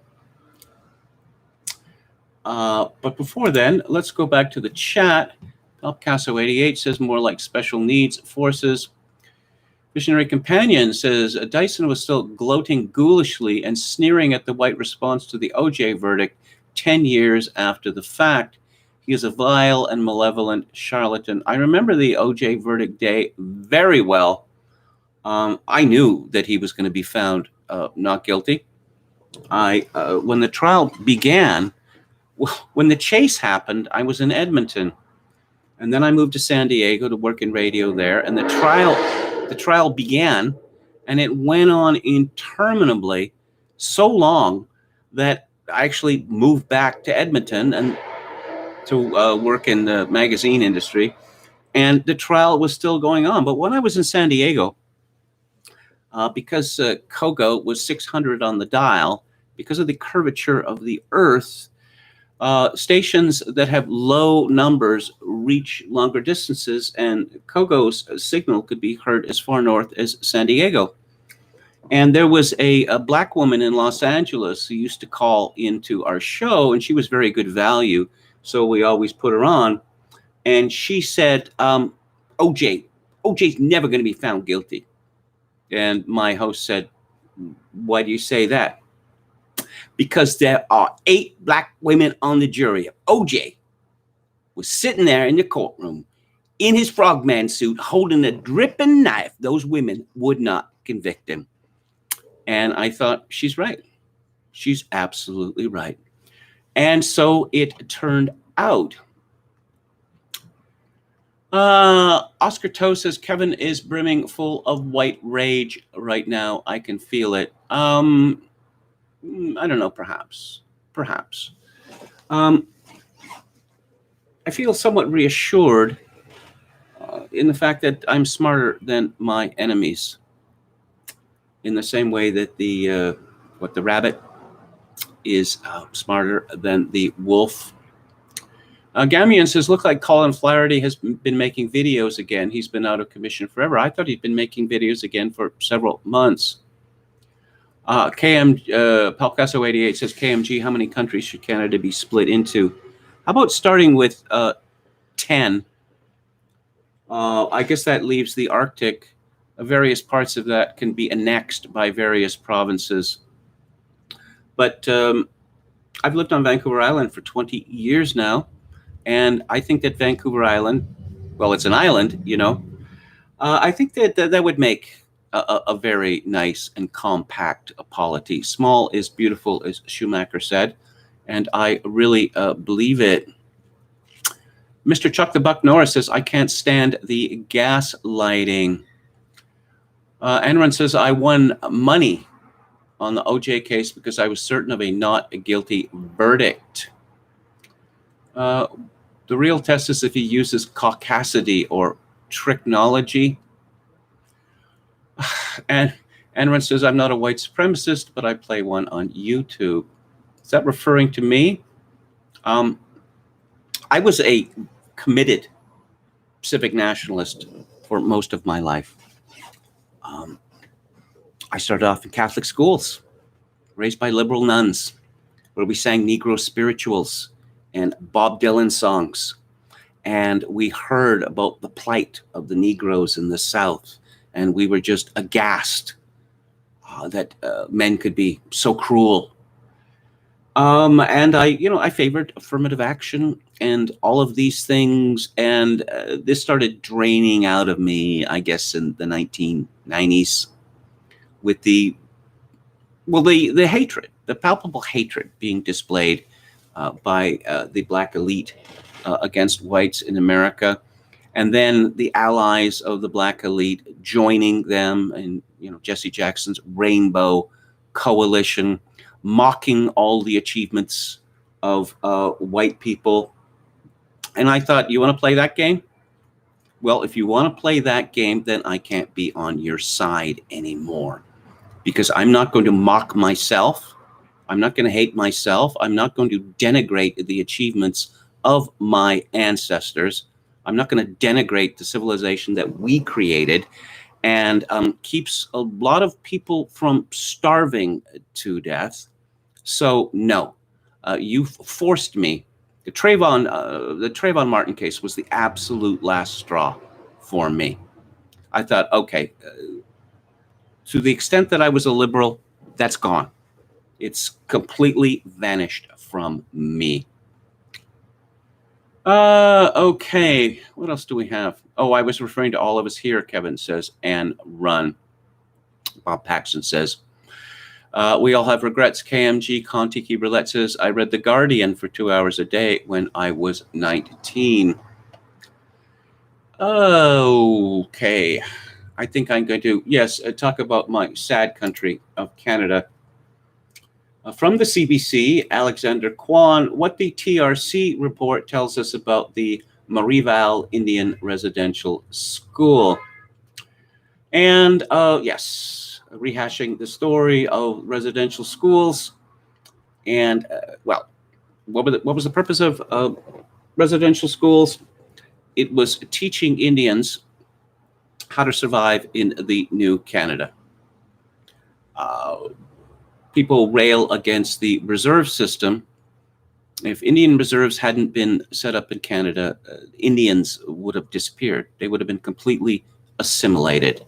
But before then, let's go back to the chat. Picasso88 says more like special needs forces. Visionary Companion says Dyson was still gloating ghoulishly and sneering at the white response to the OJ verdict 10 years after the fact. He is a vile and malevolent charlatan. I remember the OJ verdict day very well. I knew that he was going to be found not guilty. When the trial began, when the chase happened, I was in Edmonton. And then I moved to San Diego to work in radio there. And the trial began, and it went on interminably, so long that I actually moved back to Edmonton and to work in the magazine industry. And the trial was still going on. But when I was in San Diego, because Kogo was 600 on the dial, because of the curvature of the Earth, stations that have low numbers reach longer distances, and Kogo's signal could be heard as far north as San Diego. And there was a black woman in Los Angeles who used to call into our show, and she was very good value, so we always put her on. And she said, OJ's never going to be found guilty. And my host said, why do you say that? Because there are 8 black women on the jury. OJ was sitting there in the courtroom in his frogman suit holding a dripping knife. Those women would not convict him. And I thought, she's right. She's absolutely right. And so it turned out. Oscar Toe says, Kevin is brimming full of white rage right now. I can feel it. I don't know, perhaps. I feel somewhat reassured in the fact that I'm smarter than my enemies. In the same way that the rabbit is smarter than the wolf. Gamian says, look like Colin Flaherty has been making videos again. He's been out of commission forever. I thought he'd been making videos again for several months. Palcasso88 says, KMG, how many countries should Canada be split into? How about starting with 10? I guess that leaves the Arctic. Various parts of that can be annexed by various provinces. But I've lived on Vancouver Island for 20 years now. And I think that Vancouver Island, well, it's an island, you know. I think that would make a very nice and compact polity. Small is beautiful, as Schumacher said, and I really believe it. Mr. Chuck the Buck Norris says, I can't stand the gaslighting. Enron says, I won money on the OJ case because I was certain of a not guilty verdict. The real test is if he uses caucasity or tricknology. And Enron says, I'm not a white supremacist, but I play one on YouTube. Is that referring to me? I was a committed civic nationalist for most of my life. I started off in Catholic schools, raised by liberal nuns, where we sang Negro spirituals and Bob Dylan songs. And we heard about the plight of the Negroes in the South. And we were just aghast that men could be so cruel. And I favored affirmative action and all of these things. And this started draining out of me, I guess, in the 1990s with the hatred, the palpable hatred being displayed by the black elite against whites in America. And then the allies of the black elite joining them in, Jesse Jackson's Rainbow Coalition, mocking all the achievements of white people. And I thought, you want to play that game? Well, if you want to play that game, then I can't be on your side anymore, because I'm not going to mock myself. I'm not going to hate myself. I'm not going to denigrate the achievements of my ancestors. I'm not going to denigrate the civilization that we created and keeps a lot of people from starving to death. So no, you've forced me. The Trayvon Martin case was the absolute last straw for me. I thought, okay, to the extent that I was a liberal, that's gone. It's completely vanished from me. Okay, what else do we have? Oh, I was referring to all of us here, Kevin says, and run. Bob Paxton says, we all have regrets. KMG Contiki Roulette says, I read The Guardian for 2 hours a day when I was 19. Okay. I think I'm going to, yes, talk about my sad country of Canada. From the CBC, Alexander Kwan, what the TRC report tells us about the Marival Indian Residential School. And yes, rehashing the story of residential schools. And well, what was the purpose of residential schools? It was teaching Indians how to survive in the new Canada. People rail against the reserve system. If Indian reserves hadn't been set up in Canada, Indians would have disappeared. They would have been completely assimilated.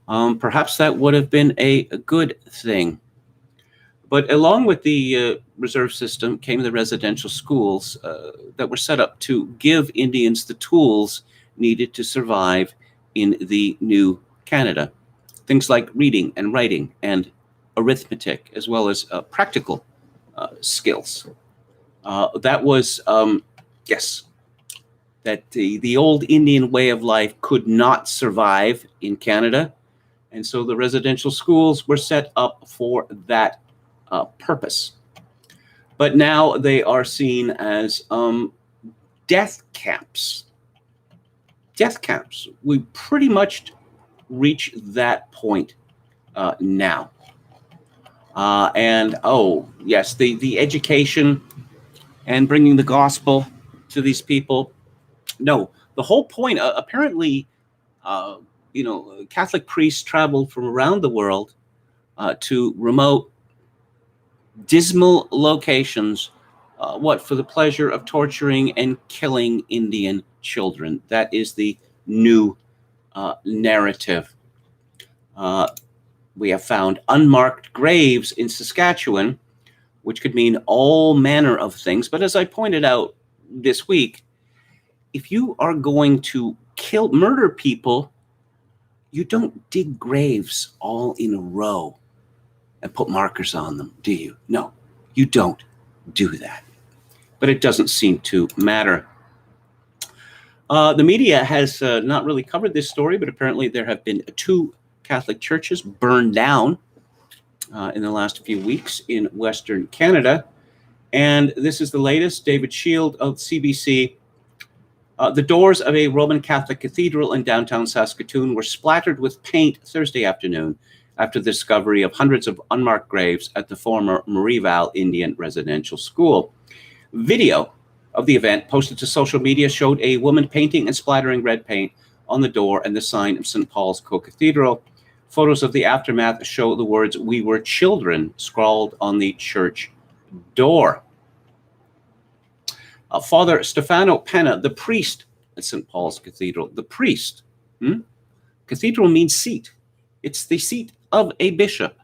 Perhaps that would have been a good thing. But along with the reserve system came the residential schools that were set up to give Indians the tools needed to survive in the new Canada. Things like reading and writing and arithmetic, as well as practical skills. That was, yes, that the old Indian way of life could not survive in Canada. And so the residential schools were set up for that purpose. But now they are seen as death camps. Death camps. We pretty much reach that point now. And oh, yes, the education and bringing the gospel to these people. No, the whole point, apparently, Catholic priests traveled from around the world to remote, dismal locations, for the pleasure of torturing and killing Indian children. That is the new narrative. We have found unmarked graves in Saskatchewan, which could mean all manner of things. But as I pointed out this week, if you are going to murder people, you don't dig graves all in a row and put markers on them, do you? No, you don't do that. But it doesn't seem to matter. The media has not really covered this story, but apparently there have been 2 Catholic churches burned down in the last few weeks in Western Canada. And this is the latest. David Shield of CBC. The doors of a Roman Catholic cathedral in downtown Saskatoon were splattered with paint Thursday afternoon after the discovery of hundreds of unmarked graves at the former Marival Indian Residential School. Video of the event posted to social media showed a woman painting and splattering red paint on the door and the sign of St. Paul's Co-Cathedral. Photos of the aftermath show the words, "We were children," scrawled on the church door. Father Stefano Penna, the priest at St. Paul's Cathedral, the priest. Cathedral means seat. It's the seat of a bishop.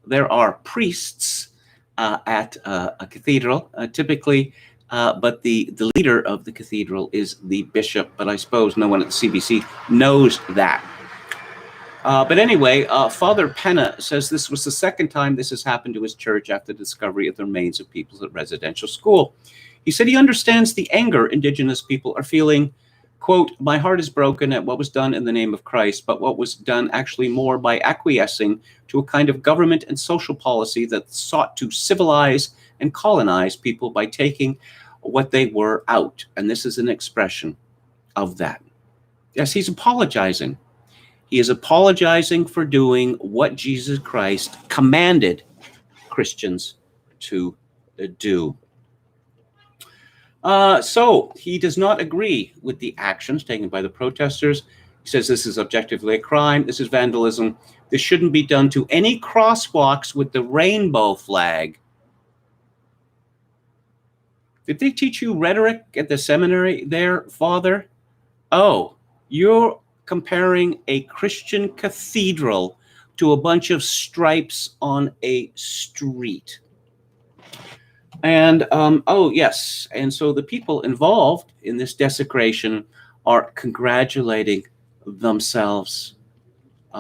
There are priests at a cathedral, typically, but the leader of the cathedral is the bishop, but I suppose no one at the CBC knows that. But anyway, Father Penna says this was the second time this has happened to his church after the discovery of the remains of people at residential school. He said he understands the anger Indigenous people are feeling. Quote, "My heart is broken at what was done in the name of Christ, but what was done actually more by acquiescing to a kind of government and social policy that sought to civilize and colonize people by taking what they were out." And this is an expression of that. Yes, he's apologizing. He is apologizing for doing what Jesus Christ commanded Christians to do. So he does not agree with the actions taken by the protesters. He says this is objectively a crime. This is vandalism. This shouldn't be done to any crosswalks with the rainbow flag. Did they teach you rhetoric at the seminary there, Father? Oh, you're comparing a Christian cathedral to a bunch of stripes on a street. And, oh, yes. And so the people involved in this desecration are congratulating themselves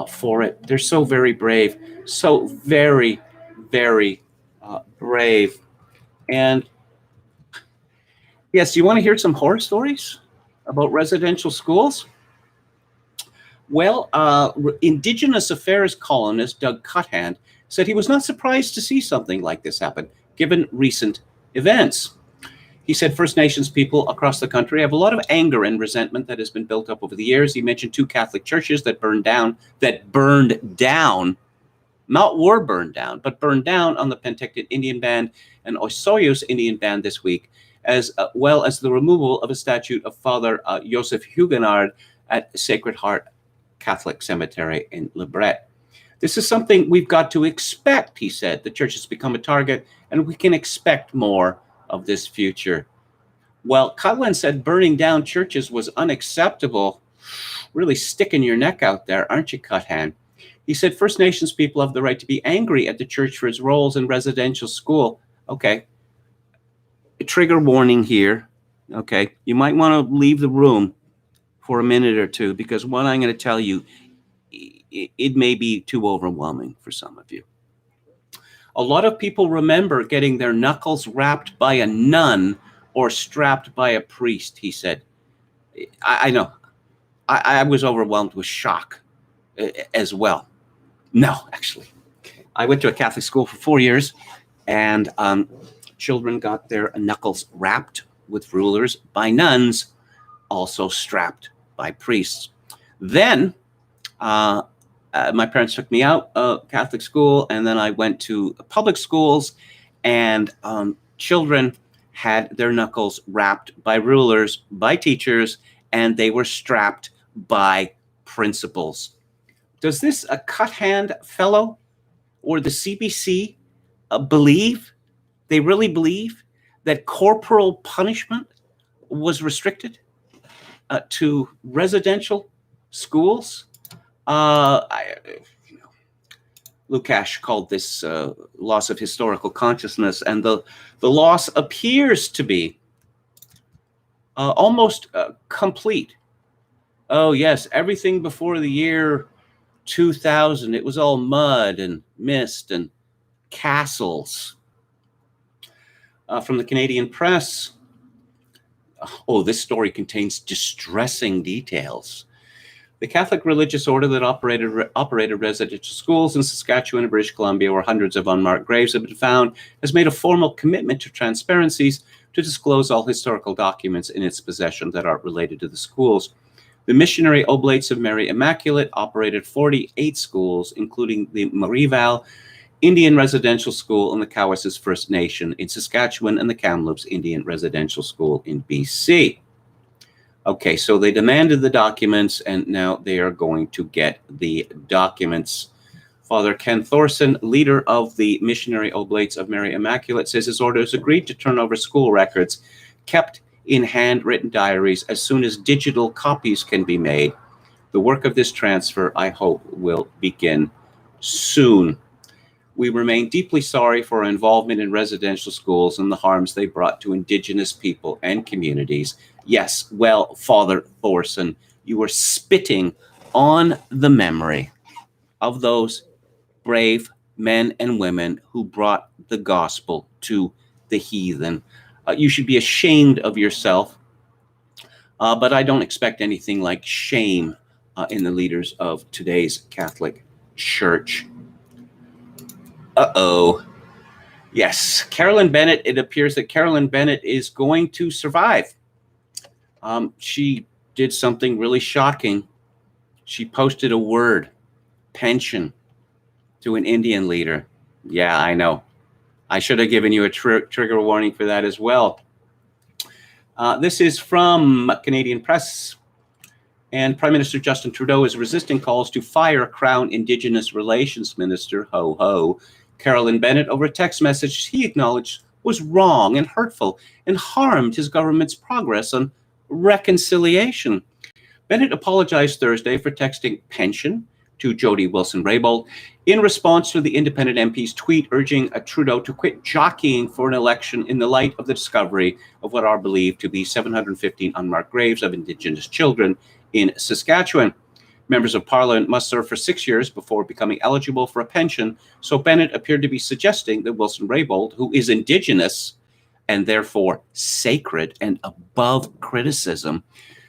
for it. They're so very brave, so very, very brave. And yes, you want to hear some horror stories about residential schools? Well, Indigenous Affairs columnist Doug Cuthand said he was not surprised to see something like this happen, given recent events. He said First Nations people across the country have a lot of anger and resentment that has been built up over the years. He mentioned 2 Catholic churches that burned down, not were burned down, but burned down on the Penticton Indian Band and Osoyoos Indian Band this week, as well as the removal of a statue of Father Joseph Huguenard at Sacred Heart Catholic Cemetery in Lebret. This is something we've got to expect, he said. The church has become a target, and we can expect more of this future. Well, Cutland said burning down churches was unacceptable. Really sticking your neck out there, aren't you, Cuthand? He said First Nations people have the right to be angry at the church for its roles in residential school. Okay. A trigger warning here. Okay. You might want to leave the room for a minute or two, because what I'm going to tell you, it may be too overwhelming for some of you. A lot of people remember getting their knuckles rapped by a nun or strapped by a priest, he said. I know. I was overwhelmed with shock as well. No, actually. I went to a Catholic school for 4 years, and children got their knuckles rapped with rulers by nuns, also strapped by priests. Then my parents took me out of Catholic school, and then I went to public schools, and children had their knuckles rapped by rulers, by teachers, and they were strapped by principals. Does this Cuthand fellow or the CBC believe, they really believe, that corporal punishment was restricted to residential schools? Lukács called this loss of historical consciousness, and the loss appears to be almost complete. Oh, yes, everything before the year 2000, it was all mud and mist and castles. From the Canadian Press, oh, this story contains distressing details. The Catholic religious order that operated residential schools in Saskatchewan and British Columbia, where hundreds of unmarked graves have been found, has made a formal commitment to transparencies to disclose all historical documents in its possession that are related to the schools. The Missionary Oblates of Mary Immaculate operated 48 schools, including the Marival Indian Residential School and the Cowessess First Nation in Saskatchewan and the Kamloops Indian Residential School in BC. Okay, so they demanded the documents, and now they are going to get the documents. Father Ken Thorson, leader of the Missionary Oblates of Mary Immaculate, says his order has agreed to turn over school records kept in handwritten diaries as soon as digital copies can be made. The work of this transfer, I hope, will begin soon. We remain deeply sorry for our involvement in residential schools and the harms they brought to Indigenous people and communities. Yes, well, Father Thorson, you were spitting on the memory of those brave men and women who brought the gospel to the heathen. You should be ashamed of yourself, but I don't expect anything like shame in the leaders of today's Catholic Church. Uh-oh. Yes, Carolyn Bennett, it appears that Carolyn Bennett is going to survive. She did something really shocking. She posted a word, pension, to an Indian leader. Yeah, I know. I should have given you a trigger warning for that as well. This is from Canadian Press. And Prime Minister Justin Trudeau is resisting calls to fire Crown Indigenous Relations Minister, Carolyn Bennett, over a text message he acknowledged was wrong and hurtful and harmed his government's progress on reconciliation. Bennett apologized Thursday for texting pension to Jody Wilson-Raybould in response to the independent MP's tweet urging Trudeau to quit jockeying for an election in the light of the discovery of what are believed to be 715 unmarked graves of Indigenous children in Saskatchewan. Members of Parliament must serve for 6 years before becoming eligible for a pension, so Bennett appeared to be suggesting that Wilson-Raybould, who is Indigenous and therefore sacred and above criticism,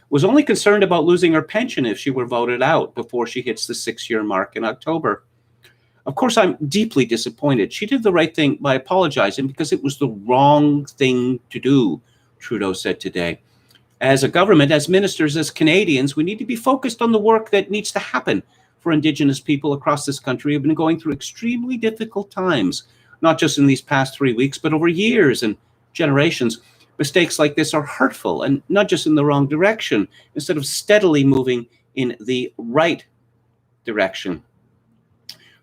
was only concerned about losing her pension if she were voted out before she hits the 6-year mark in October. Of course, I'm deeply disappointed. She did the right thing by apologizing because it was the wrong thing to do, Trudeau said today. As a government, as ministers, as Canadians, we need to be focused on the work that needs to happen for Indigenous people across this country who have been going through extremely difficult times, not just in these past 3 weeks, but over years and generations. Mistakes like this are hurtful and not just in the wrong direction, instead of steadily moving in the right direction.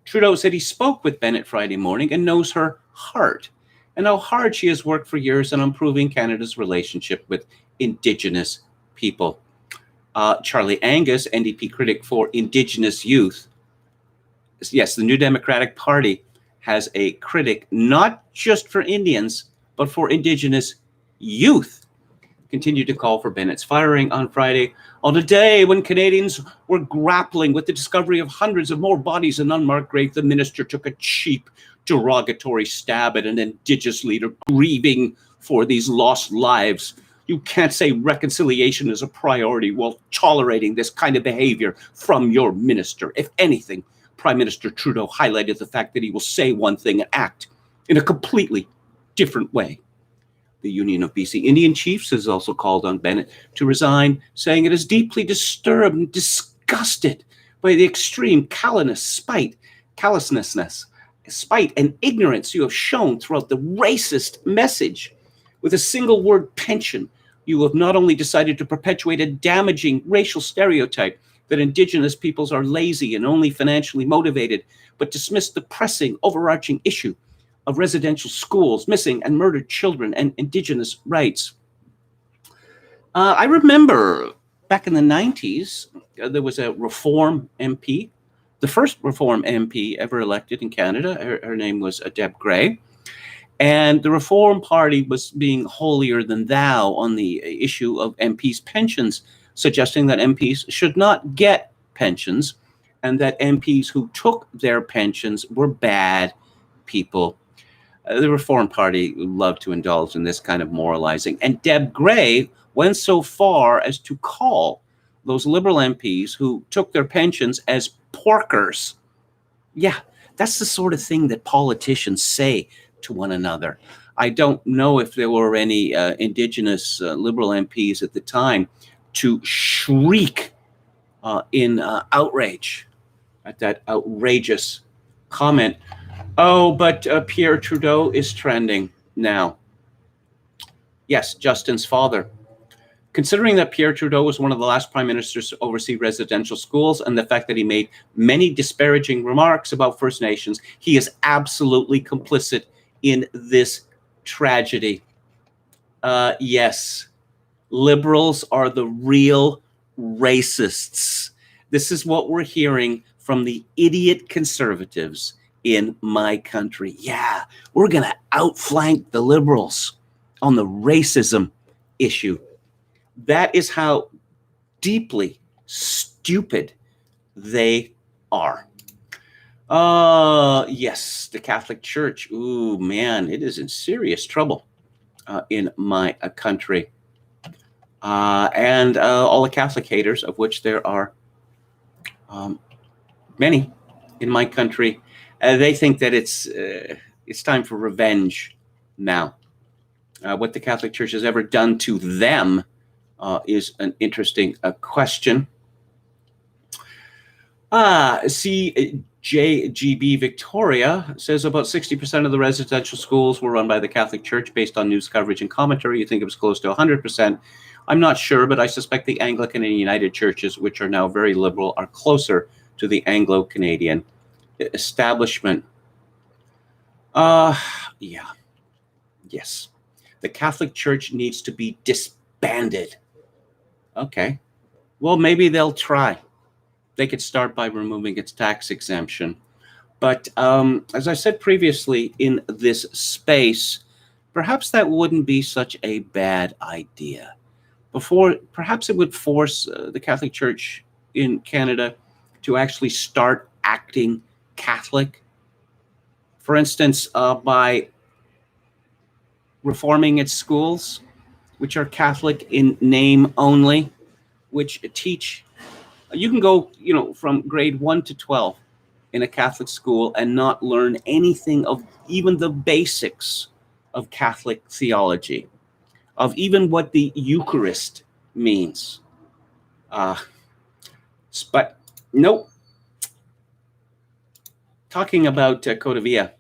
Trudeau said he spoke with Bennett Friday morning and knows her heart and how hard she has worked for years on improving Canada's relationship with Indigenous people. Charlie Angus, NDP critic for Indigenous youth. Yes, the New Democratic Party has a critic not just for Indians, but for Indigenous youth. Continued to call for Bennett's firing on Friday, on a day when Canadians were grappling with the discovery of hundreds of more bodies in unmarked graves. The minister took a cheap, derogatory stab at an Indigenous leader grieving for these lost lives. You can't say reconciliation is a priority while tolerating this kind of behavior from your minister. If anything, Prime Minister Trudeau highlighted the fact that he will say one thing and act in a completely different way. The Union of BC Indian Chiefs has also called on Bennett to resign, saying it is deeply disturbed and disgusted by the extreme callousness, spite, and ignorance you have shown throughout the racist message. With a single word, pension, you have not only decided to perpetuate a damaging racial stereotype that Indigenous peoples are lazy and only financially motivated, but dismissed the pressing, overarching issue of residential schools, missing and murdered children, and Indigenous rights. I remember back in the 90s, there was a Reform MP, the first Reform MP ever elected in Canada. Her name was Deb Gray. And the Reform Party was being holier than thou on the issue of MPs' pensions, suggesting that MPs should not get pensions and that MPs who took their pensions were bad people. The Reform Party loved to indulge in this kind of moralizing. And Deb Gray went so far as to call those Liberal MPs who took their pensions as porkers. Yeah, that's the sort of thing that politicians say to one another. I don't know if there were any Indigenous Liberal MPs at the time to shriek in outrage at that outrageous comment. Oh, but Pierre Trudeau is trending now. Yes, Justin's father. Considering that Pierre Trudeau was one of the last prime ministers to oversee residential schools and the fact that he made many disparaging remarks about First Nations, he is absolutely complicit in this tragedy. Yes, Liberals are the real racists. This is what we're hearing from the idiot Conservatives in my country. Yeah, we're going to outflank the Liberals on the racism issue. That is how deeply stupid they are. Yes, the Catholic Church. Ooh, man, it is in serious trouble in my country. And all the Catholic haters, of which there are many in my country, they think that it's time for revenge now. What the Catholic Church has ever done to them is an interesting question. See, JGB Victoria says about 60% of the residential schools were run by the Catholic Church based on news coverage and commentary. You think it was close to 100%. I'm not sure, but I suspect the Anglican and United churches, which are now very liberal, are closer to the Anglo-Canadian establishment. Yeah. Yes. The Catholic Church needs to be disbanded. Okay. Well, maybe they'll try. They could start by removing its tax exemption. But as I said previously in this space, perhaps that wouldn't be such a bad idea. Perhaps it would force the Catholic Church in Canada to actually start acting Catholic. For instance, by reforming its schools, which are Catholic in name only, which teach, you can go, from grade 1 to 12 in a Catholic school and not learn anything of even the basics of Catholic theology, of even what the Eucharist means. But nope. Talking about Codavia,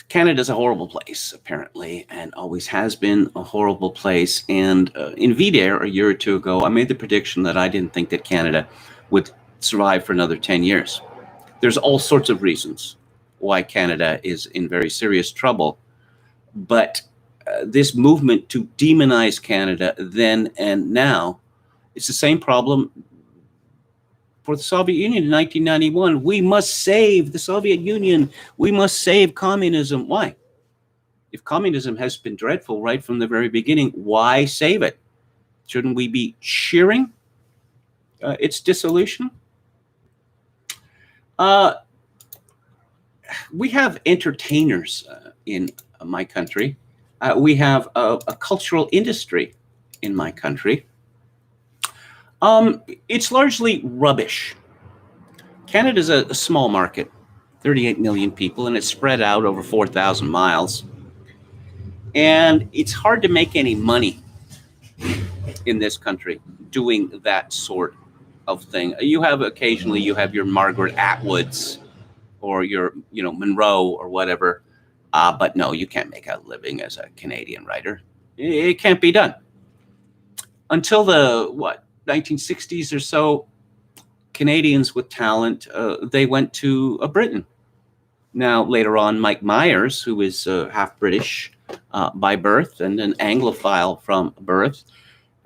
Canada's a horrible place, apparently, and always has been a horrible place. And in VDARE a year or two ago, I made the prediction that I didn't think that Canada would survive for another 10 years. There's all sorts of reasons why Canada is in very serious trouble. But this movement to demonize Canada then and now, it's the same problem for the Soviet Union in 1991. We must save the Soviet Union. We must save communism. Why? If communism has been dreadful right from the very beginning, why save it? Shouldn't we be cheering its dissolution? We have entertainers in my country. We have a cultural industry in my country. It's largely rubbish. Canada's a small market, 38 million people, and it's spread out over 4,000 miles. And it's hard to make any money in this country doing that sort of thing. Occasionally you have your Margaret Atwoods or your, Monroe or whatever. But no, you can't make a living as a Canadian writer. It can't be done. Until the, 1960s or so, Canadians with talent, they went to Britain. Now, later on, Mike Myers, who is half British by birth and an Anglophile from birth,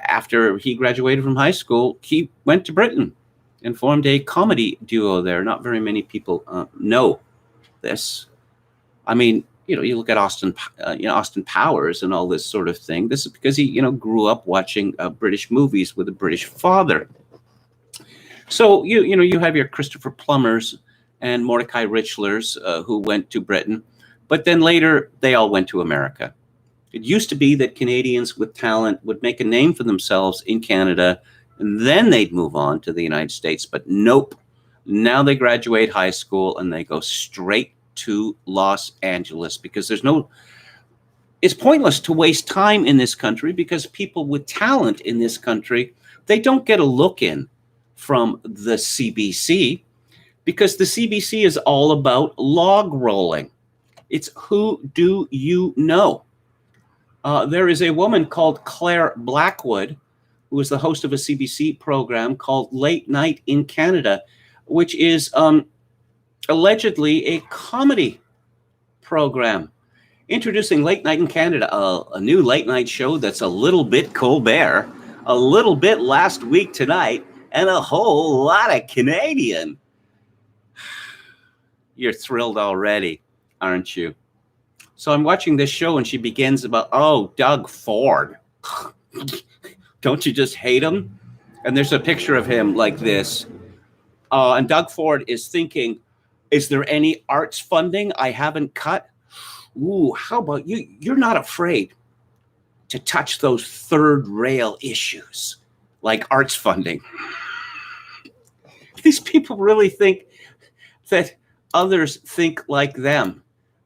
after he graduated from high school, he went to Britain and formed a comedy duo there. Not very many people know this. I mean, you look at Austin Powers and all this sort of thing. This is because he, grew up watching British movies with a British father. So you have your Christopher Plumbers and Mordecai Richlers who went to Britain, but then later they all went to America. It used to be that Canadians with talent would make a name for themselves in Canada, and then they'd move on to the United States. But nope. Now they graduate high school and they go straight to Los Angeles because it's pointless to waste time in this country because people with talent in this country, they don't get a look in from the CBC because the CBC is all about log rolling. It's who do you know? There is a woman called Claire Blackwood who is the host of a CBC program called Late Night in Canada, which is allegedly a comedy program. Introducing Late Night in Canada, a new late night show that's a little bit Colbert, a little bit Last Week Tonight, and a whole lot of Canadian. You're thrilled already, aren't you? So I'm watching this show and she begins about, Doug Ford. Don't you just hate him? And there's a picture of him like this. And Doug Ford is thinking, is there any arts funding I haven't cut? Ooh, how about you? You're not afraid to touch those third rail issues like arts funding. These people really think that others think like them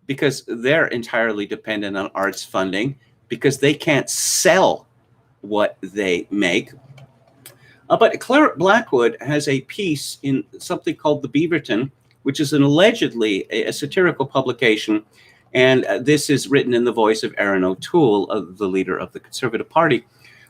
because they're entirely dependent on arts funding because they can't sell what they make. But Claire Blackwood has a piece in something called the Beaverton, which is an allegedly a satirical publication. And this is written in the voice of Erin O'Toole, the leader of the Conservative Party.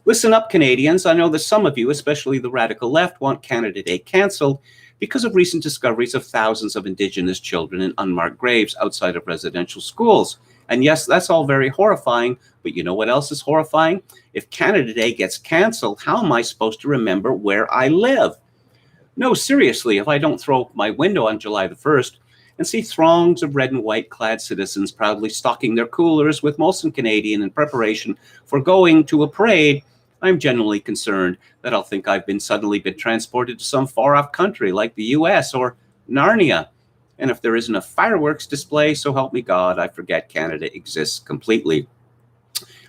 Listen up, Canadians. I know that some of you, especially the radical left, want Canada Day cancelled because of recent discoveries of thousands of Indigenous children in unmarked graves outside of residential schools. And yes, that's all very horrifying, but you know what else is horrifying? If Canada Day gets cancelled, how am I supposed to remember where I live? No, seriously, if I don't throw up my window on July the 1st and see throngs of red and white clad citizens proudly stocking their coolers with Molson Canadian in preparation for going to a parade, I'm genuinely concerned that I'll think I've suddenly been transported to some far-off country like the US or Narnia. And if there isn't a fireworks display, so help me God, I forget Canada exists completely.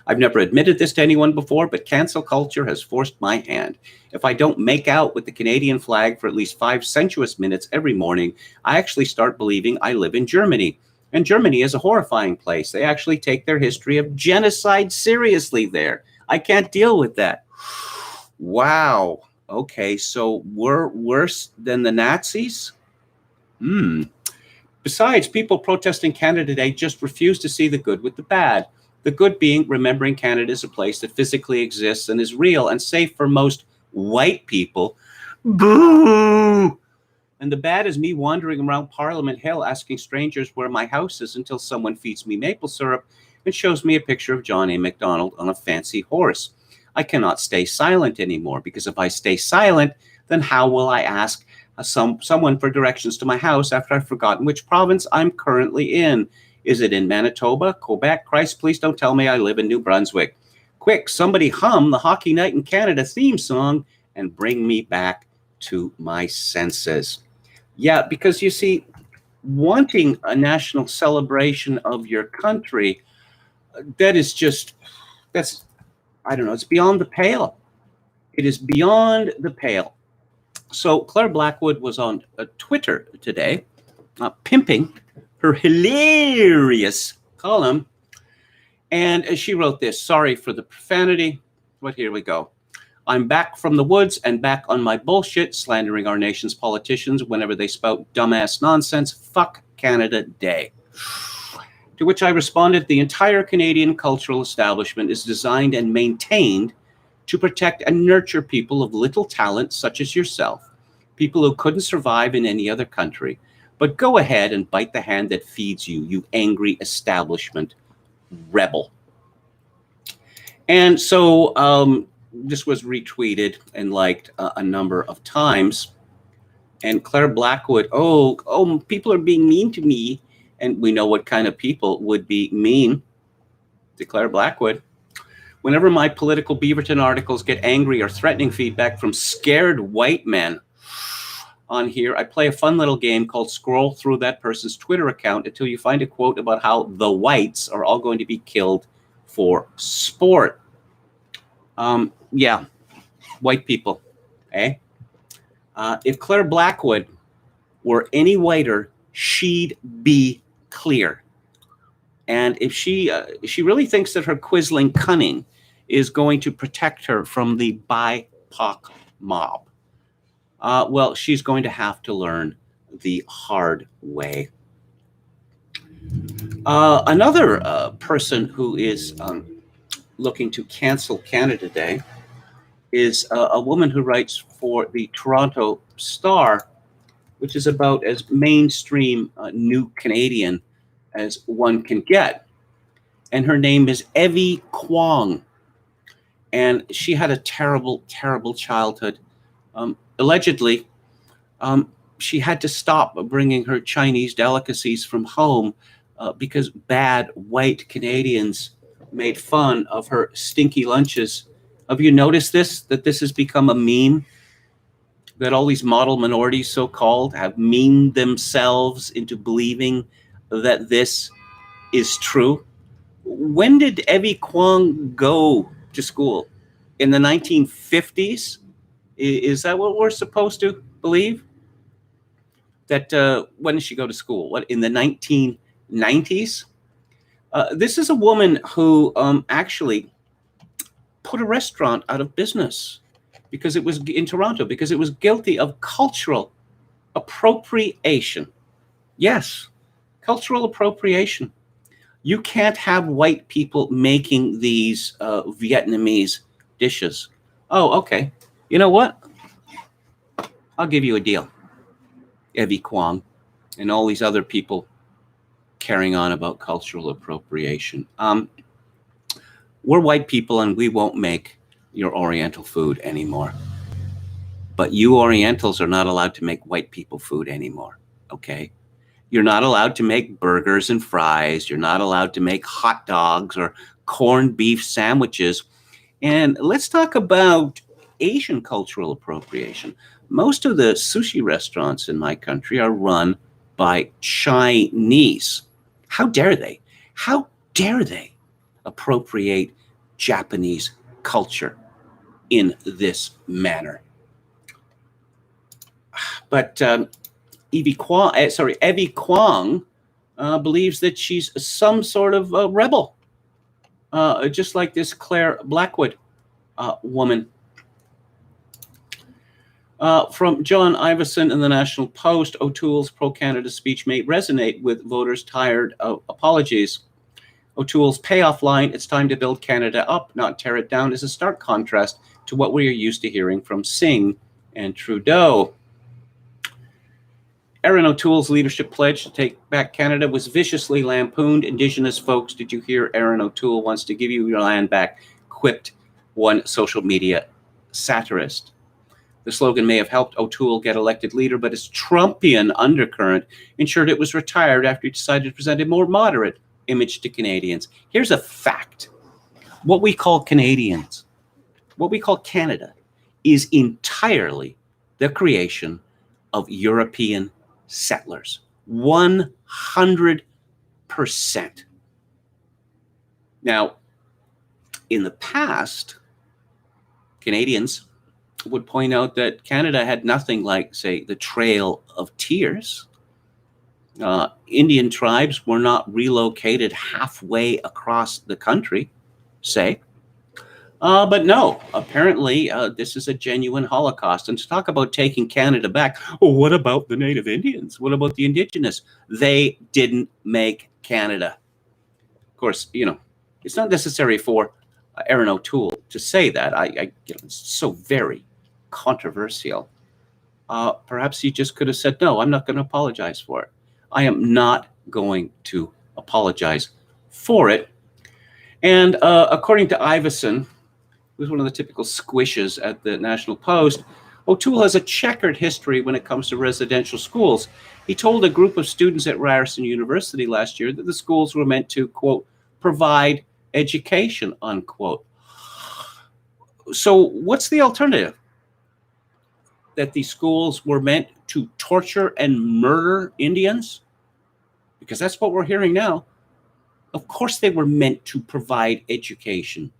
I've never admitted this to anyone before, but cancel culture has forced my hand. If I don't make out with the Canadian flag for at least 5 sensuous minutes every morning, I actually start believing I live in Germany. And Germany is a horrifying place. They actually take their history of genocide seriously there. I can't deal with that. Wow. Okay, so we're worse than the Nazis? Besides, people protesting Canada Day just refuse to see the good with the bad. The good being remembering Canada is a place that physically exists and is real and safe for most white people. Boo! And the bad is me wandering around Parliament Hill asking strangers where my house is until someone feeds me maple syrup and shows me a picture of John A. Macdonald on a fancy horse. I cannot stay silent anymore, because if I stay silent, then how will I ask someone for directions to my house after I've forgotten which province I'm currently in? Is it in Manitoba, Quebec? Christ, please don't tell me I live in New Brunswick. Quick, somebody hum the Hockey Night in Canada theme song and bring me back to my senses. Yeah, because you see, wanting a national celebration of your country, I don't know, it's beyond the pale. It is beyond the pale. So Claire Blackwood was on Twitter today, pimping her hilarious column. And she wrote this: sorry for the profanity, but here we go. I'm back from the woods and back on my bullshit, slandering our nation's politicians whenever they spout dumbass nonsense. Fuck Canada Day. To which I responded, the entire Canadian cultural establishment is designed and maintained to protect and nurture people of little talent such as yourself, people who couldn't survive in any other country. But go ahead and bite the hand that feeds you, you angry establishment rebel. And so this was retweeted and liked a number of times. And Claire Blackwood, people are being mean to me. And we know what kind of people would be mean to Claire Blackwood. Whenever my political Beaverton articles get angry or threatening feedback from scared white men on here, I play a fun little game called Scroll Through That Person's Twitter account until you find a quote about how the whites are all going to be killed for sport. Yeah, white people, eh? If Claire Blackwood were any whiter, she'd be clear. And if she really thinks that her quisling cunning is going to protect her from the BIPOC mob, well, she's going to have to learn the hard way. Another person who is looking to cancel Canada Day is a woman who writes for the Toronto Star, which is about as mainstream new Canadian as one can get. And her name is Evie Kwong. And she had a terrible, terrible childhood. Allegedly, she had to stop bringing her Chinese delicacies from home because bad white Canadians made fun of her stinky lunches. Have you noticed this, that this has become a meme? That all these model minorities, so-called, have memed themselves into believing that this is true? When did Evie Kwong go to school? In the 1950s? Is that what we're supposed to believe? That when did she go to school? What, in the 1990s? This is a woman who actually put a restaurant out of business because it was in Toronto, because it was guilty of cultural appropriation. Yes, cultural appropriation. You can't have white people making these Vietnamese dishes. Oh, okay. You know what? I'll give you a deal. Evie Kwong and all these other people carrying on about cultural appropriation. We're white people and we won't make your Oriental food anymore. But you Orientals are not allowed to make white people food anymore, okay? You're not allowed to make burgers and fries. You're not allowed to make hot dogs or corned beef sandwiches. And let's talk about Asian cultural appropriation. Most of the sushi restaurants in my country are run by Chinese. How dare they? How dare they appropriate Japanese culture in this manner? But Evie Kwong believes that she's some sort of rebel, just like this Claire Blackwood woman. From John Iveson in the National Post, O'Toole's pro-Canada speech may resonate with voters tired of apologies. O'Toole's payoff line, "It's time to build Canada up, not tear it down," is a stark contrast to what we are used to hearing from Singh and Trudeau. Erin O'Toole's leadership pledge to take back Canada was viciously lampooned. Indigenous folks, did you hear Erin O'Toole wants to give you your land back, quipped one social media satirist. The slogan may have helped O'Toole get elected leader, but its Trumpian undercurrent ensured it was retired after he decided to present a more moderate image to Canadians. Here's a fact. What we call Canadians, what we call Canada, is entirely the creation of European settlers. 100%. Now, in the past, Canadians would point out that Canada had nothing like, say, the Trail of Tears. Indian tribes were not relocated halfway across the country, say. But no, apparently this is a genuine Holocaust. And to talk about taking Canada back, well, what about the Native Indians? What about the Indigenous? They didn't make Canada. Of course, you know, it's not necessary for Erin O'Toole to say that. It's so very controversial. Perhaps he just could have said, no, I'm not going to apologize for it. I am not going to apologize for it. And according to Iveson, who's one of the typical squishes at the National Post, O'Toole has a checkered history when it comes to residential schools. He told a group of students at Ryerson University last year that the schools were meant to, quote, provide education, unquote. So what's the alternative? That these schools were meant to torture and murder Indians? Because that's what we're hearing now. Of course they were meant to provide education.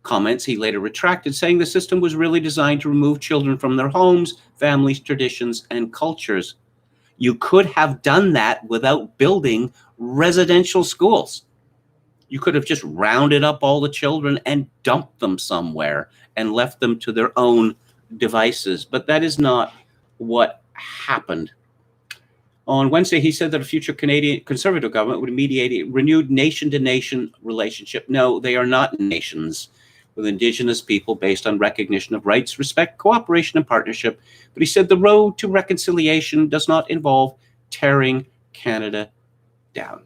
Comments he later retracted, saying the system was really designed to remove children from their homes, families, traditions, and cultures. You could have done that without building residential schools. You could have just rounded up all the children and dumped them somewhere and left them to their own devices. But that is not what happened. On Wednesday, he said that a future Canadian Conservative government would mediate a renewed nation-to-nation relationship. No, they are not nations with Indigenous people based on recognition of rights, respect, cooperation, and partnership. But he said the road to reconciliation does not involve tearing Canada down.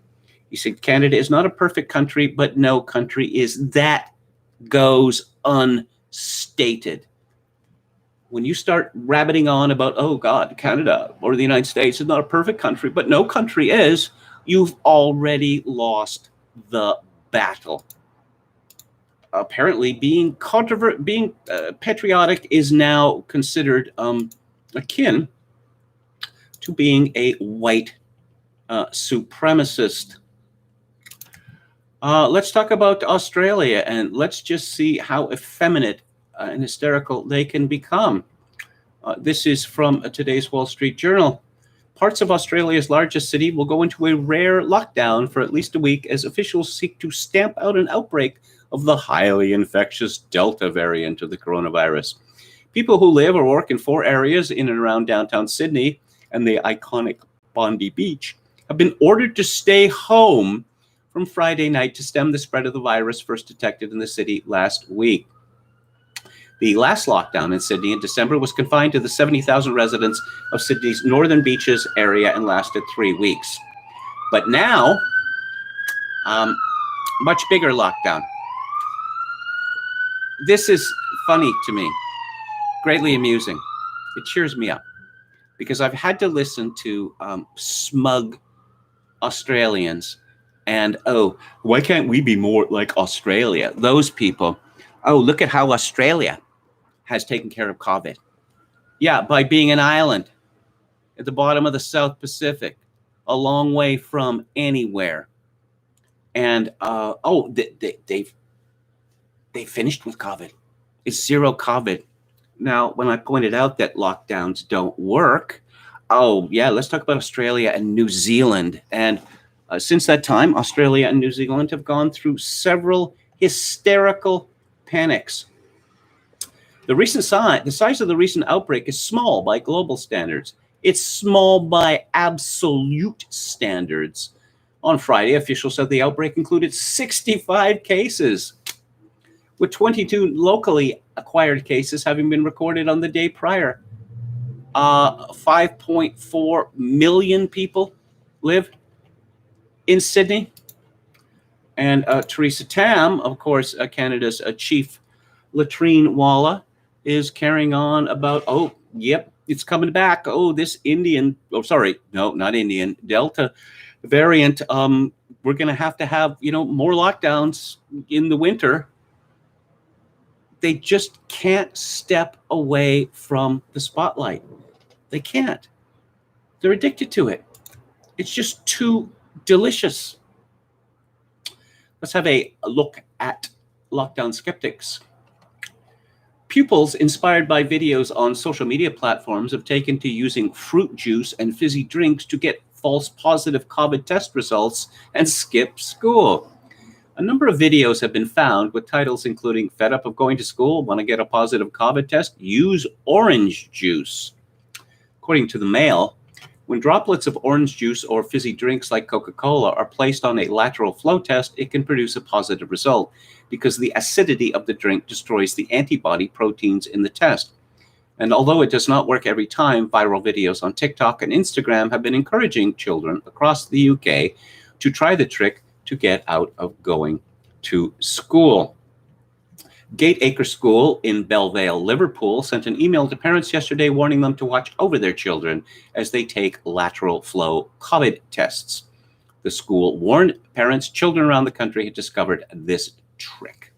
He said Canada is not a perfect country, but no country is. That goes unstated. When you start rabbiting on about, oh God, Canada or the United States is not a perfect country, but no country is, you've already lost the battle. Apparently, being patriotic is now considered akin to being a white supremacist. Let's talk about Australia, and let's just see how effeminate and hysterical they can become. This is from today's Wall Street Journal. Parts of Australia's largest city will go into a rare lockdown for at least a week as officials seek to stamp out an outbreak of the highly infectious Delta variant of the coronavirus. People who live or work in 4 areas in and around downtown Sydney and the iconic Bondi Beach have been ordered to stay home from Friday night to stem the spread of the virus first detected in the city last week. The last lockdown in Sydney in December was confined to the 70,000 residents of Sydney's Northern Beaches area and lasted 3 weeks. But now, much bigger lockdown. This is funny to me, greatly amusing. It cheers me up because I've had to listen to smug Australians and, oh, why can't we be more like Australia? Those people, oh, look at how Australia has taken care of COVID. Yeah, by being an island at the bottom of the South Pacific, a long way from anywhere. And, they've finished with COVID. It's zero COVID. Now, when I pointed out that lockdowns don't work, oh, yeah, let's talk about Australia and New Zealand. And since that time, Australia and New Zealand have gone through several hysterical panics. The size of the recent outbreak is small by global standards. It's small by absolute standards. On Friday, officials said the outbreak included 65 cases, with 22 locally acquired cases having been recorded on the day prior. 5.4 million people live in Sydney. And Theresa Tam, of course, Canada's chief latrine walla, is carrying on about, oh, yep, it's coming back. Oh, this Delta variant. We're going to have, more lockdowns in the winter. They just can't step away from the spotlight. They can't. They're addicted to it. It's just too delicious. Let's have a look at lockdown skeptics. Pupils inspired by videos on social media platforms have taken to using fruit juice and fizzy drinks to get false positive COVID test results and skip school. A number of videos have been found with titles including "Fed up of going to school, want to get a positive COVID test? Use orange juice." According to the Mail, when droplets of orange juice or fizzy drinks like Coca-Cola are placed on a lateral flow test, it can produce a positive result because the acidity of the drink destroys the antibody proteins in the test. And although it does not work every time, viral videos on TikTok and Instagram have been encouraging children across the UK to try the trick to get out of going to school. Gateacre School in Bellevale, Liverpool, sent an email to parents yesterday warning them to watch over their children as they take lateral flow COVID tests. The school warned parents children around the country had discovered this trick.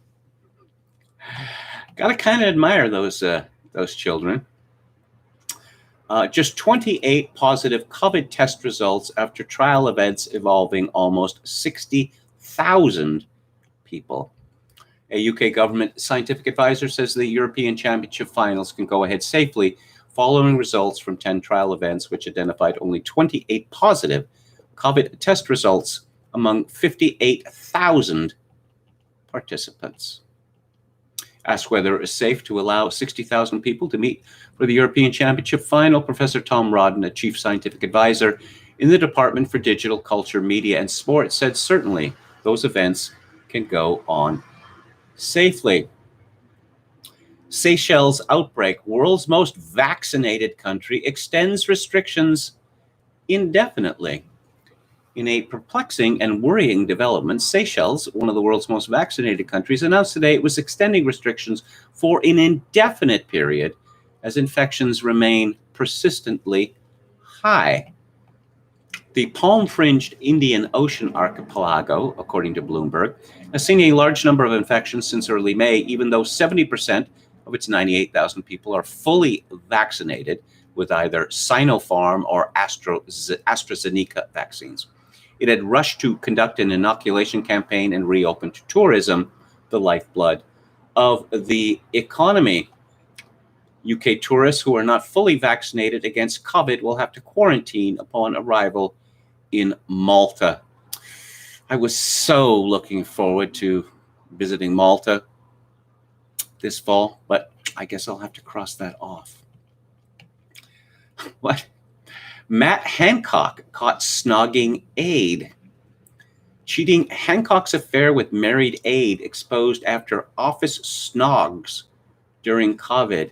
Gotta kind of admire those children. Just 28 positive COVID test results after trial events involving almost 60,000 people. A UK government scientific advisor says the European Championship finals can go ahead safely following results from 10 trial events, which identified only 28 positive COVID test results among 58,000 participants. Asked whether it is safe to allow 60,000 people to meet for the European Championship final, Professor Tom Rodden, a chief scientific advisor in the Department for Digital Culture, Media and Sport, said certainly those events can go on safely. Seychelles outbreak, world's most vaccinated country, extends restrictions indefinitely. In a perplexing and worrying development, Seychelles, one of the world's most vaccinated countries, announced today it was extending restrictions for an indefinite period as infections remain persistently high. The palm-fringed Indian Ocean archipelago, according to Bloomberg, has seen a large number of infections since early May, even though 70% of its 98,000 people are fully vaccinated with either Sinopharm or AstraZeneca vaccines. It had rushed to conduct an inoculation campaign and reopen to tourism, the lifeblood of the economy. UK tourists who are not fully vaccinated against COVID will have to quarantine upon arrival in Malta. I was so looking forward to visiting Malta this fall, but I guess I'll have to cross that off. What? Matt Hancock caught snogging aide. Cheating Hancock's affair with married aide exposed after office snogs during COVID.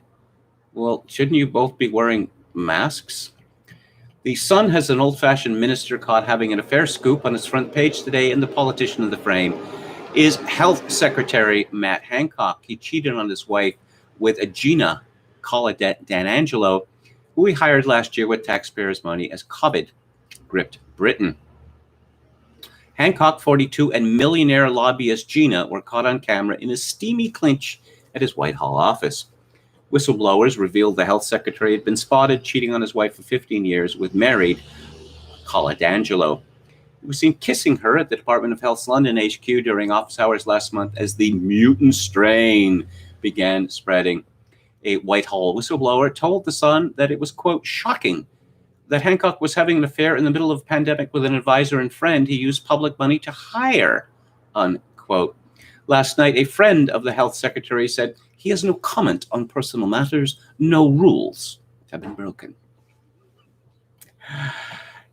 Well, shouldn't you both be wearing masks? The Sun has an old-fashioned minister caught having an affair scoop on its front page today, and the politician in the frame is Health Secretary Matt Hancock. He cheated on his wife with a Gina D'Angelo, who he hired last year with taxpayers' money as COVID gripped Britain. Hancock, 42, and millionaire lobbyist Gina were caught on camera in a steamy clinch at his Whitehall office. Whistleblowers revealed the health secretary had been spotted cheating on his wife for 15 years with married D'Angelo. He was seen kissing her at the Department of Health's London HQ during office hours last month as the mutant strain began spreading. A Whitehall whistleblower told The Sun that it was, quote, shocking that Hancock was having an affair in the middle of a pandemic with an advisor and friend he used public money to hire, unquote. Last night, a friend of the health secretary said he has no comment on personal matters. No rules have been broken.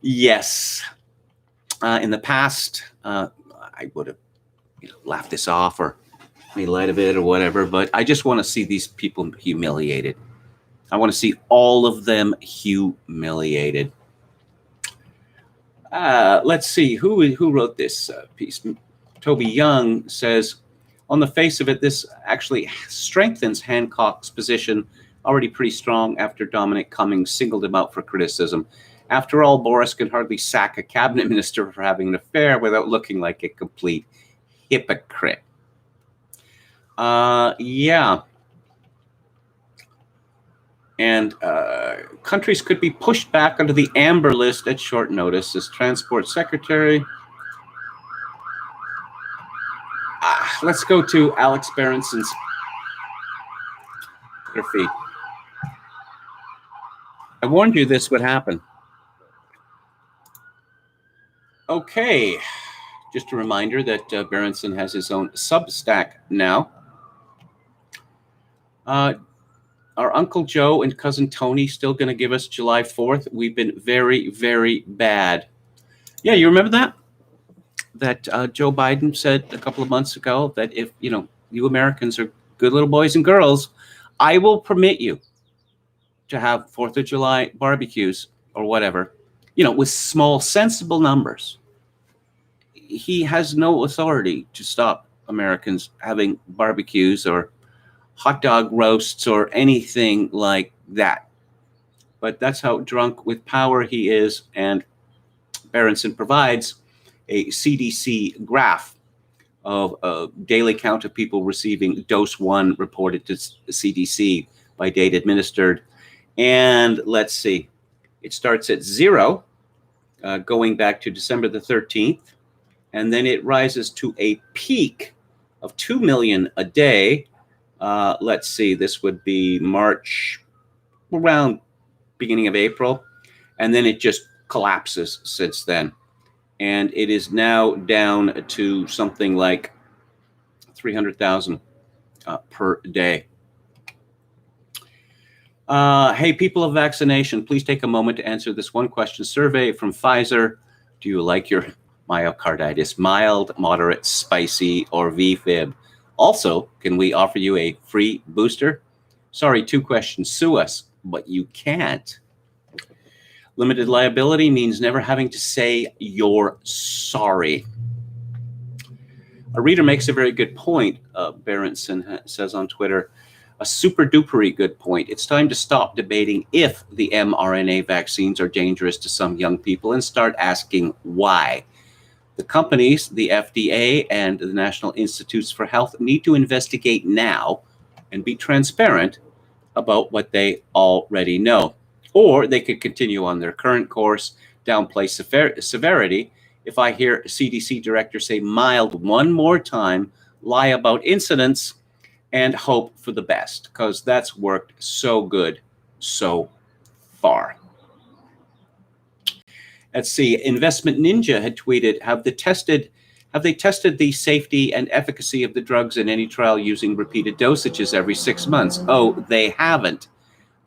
Yes. In the past, I would have laughed this off or made light of it or whatever, but I just want to see these people humiliated. I want to see all of them humiliated. Let's see, who wrote this piece? Toby Young says, on the face of it, this actually strengthens Hancock's position, already pretty strong after Dominic Cummings singled him out for criticism. After all, Boris can hardly sack a cabinet minister for having an affair without looking like a complete hypocrite. Yeah. And countries could be pushed back onto the amber list at short notice. As Transport Secretary, let's go to Alex Berenson's Twitter feed. I warned you this would happen. Okay, just a reminder that Berenson has his own Substack now. Are Uncle Joe and Cousin Tony still going to give us July 4th? We've been very, very bad. Yeah, you remember that? That Joe Biden said a couple of months ago that if, you Americans are good little boys and girls, I will permit you to have 4th of July barbecues or whatever, with small, sensible numbers. He has no authority to stop Americans having barbecues or hot dog roasts or anything like that. But that's how drunk with power he is. And Berenson provides a CDC graph of a daily count of people receiving dose 1 reported to CDC by date administered. And let's see, it starts at 0, going back to December the 13th. And then it rises to a peak of 2 million a day. Let's see, this would be March, around beginning of April. And then it just collapses since then. And it is now down to something like 300,000 per day. Hey, people of vaccination, please take a moment to answer this one question survey from Pfizer. Do you like your myocarditis mild, moderate, spicy, or VFib? Also, can we offer you a free booster? Sorry, 2 questions. Sue us, but you can't. Limited liability means never having to say you're sorry. A reader makes a very good point, Berenson says on Twitter, a super dupery good point. It's time to stop debating if the mRNA vaccines are dangerous to some young people and start asking why. The companies, the FDA, and the National Institutes for Health need to investigate now and be transparent about what they already know. Or they could continue on their current course, downplay severity. If I hear CDC director say mild one more time, lie about incidents, and hope for the best, because that's worked so good so far. Let's see, Investment Ninja had tweeted, have the tested Have they tested the safety and efficacy of the drugs in any trial using repeated dosages every 6 months? Oh, they haven't.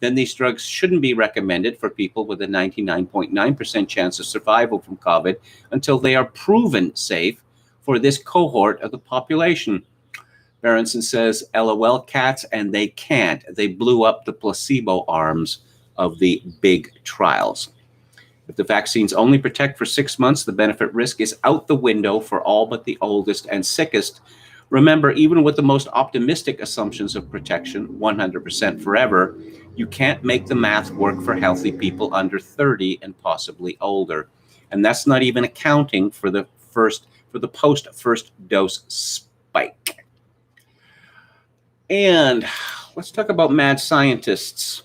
Then these drugs shouldn't be recommended for people with a 99.9% chance of survival from COVID until they are proven safe for this cohort of the population. Berenson says, LOL cats, and they can't. They blew up the placebo arms of the big trials. If the vaccines only protect for 6 months, the benefit risk is out the window for all but the oldest and sickest. Remember, even with the most optimistic assumptions of protection, 100% forever, you can't make the math work for healthy people under 30 and possibly older. And that's not even accounting for the post first dose spike. And let's talk about mad scientists.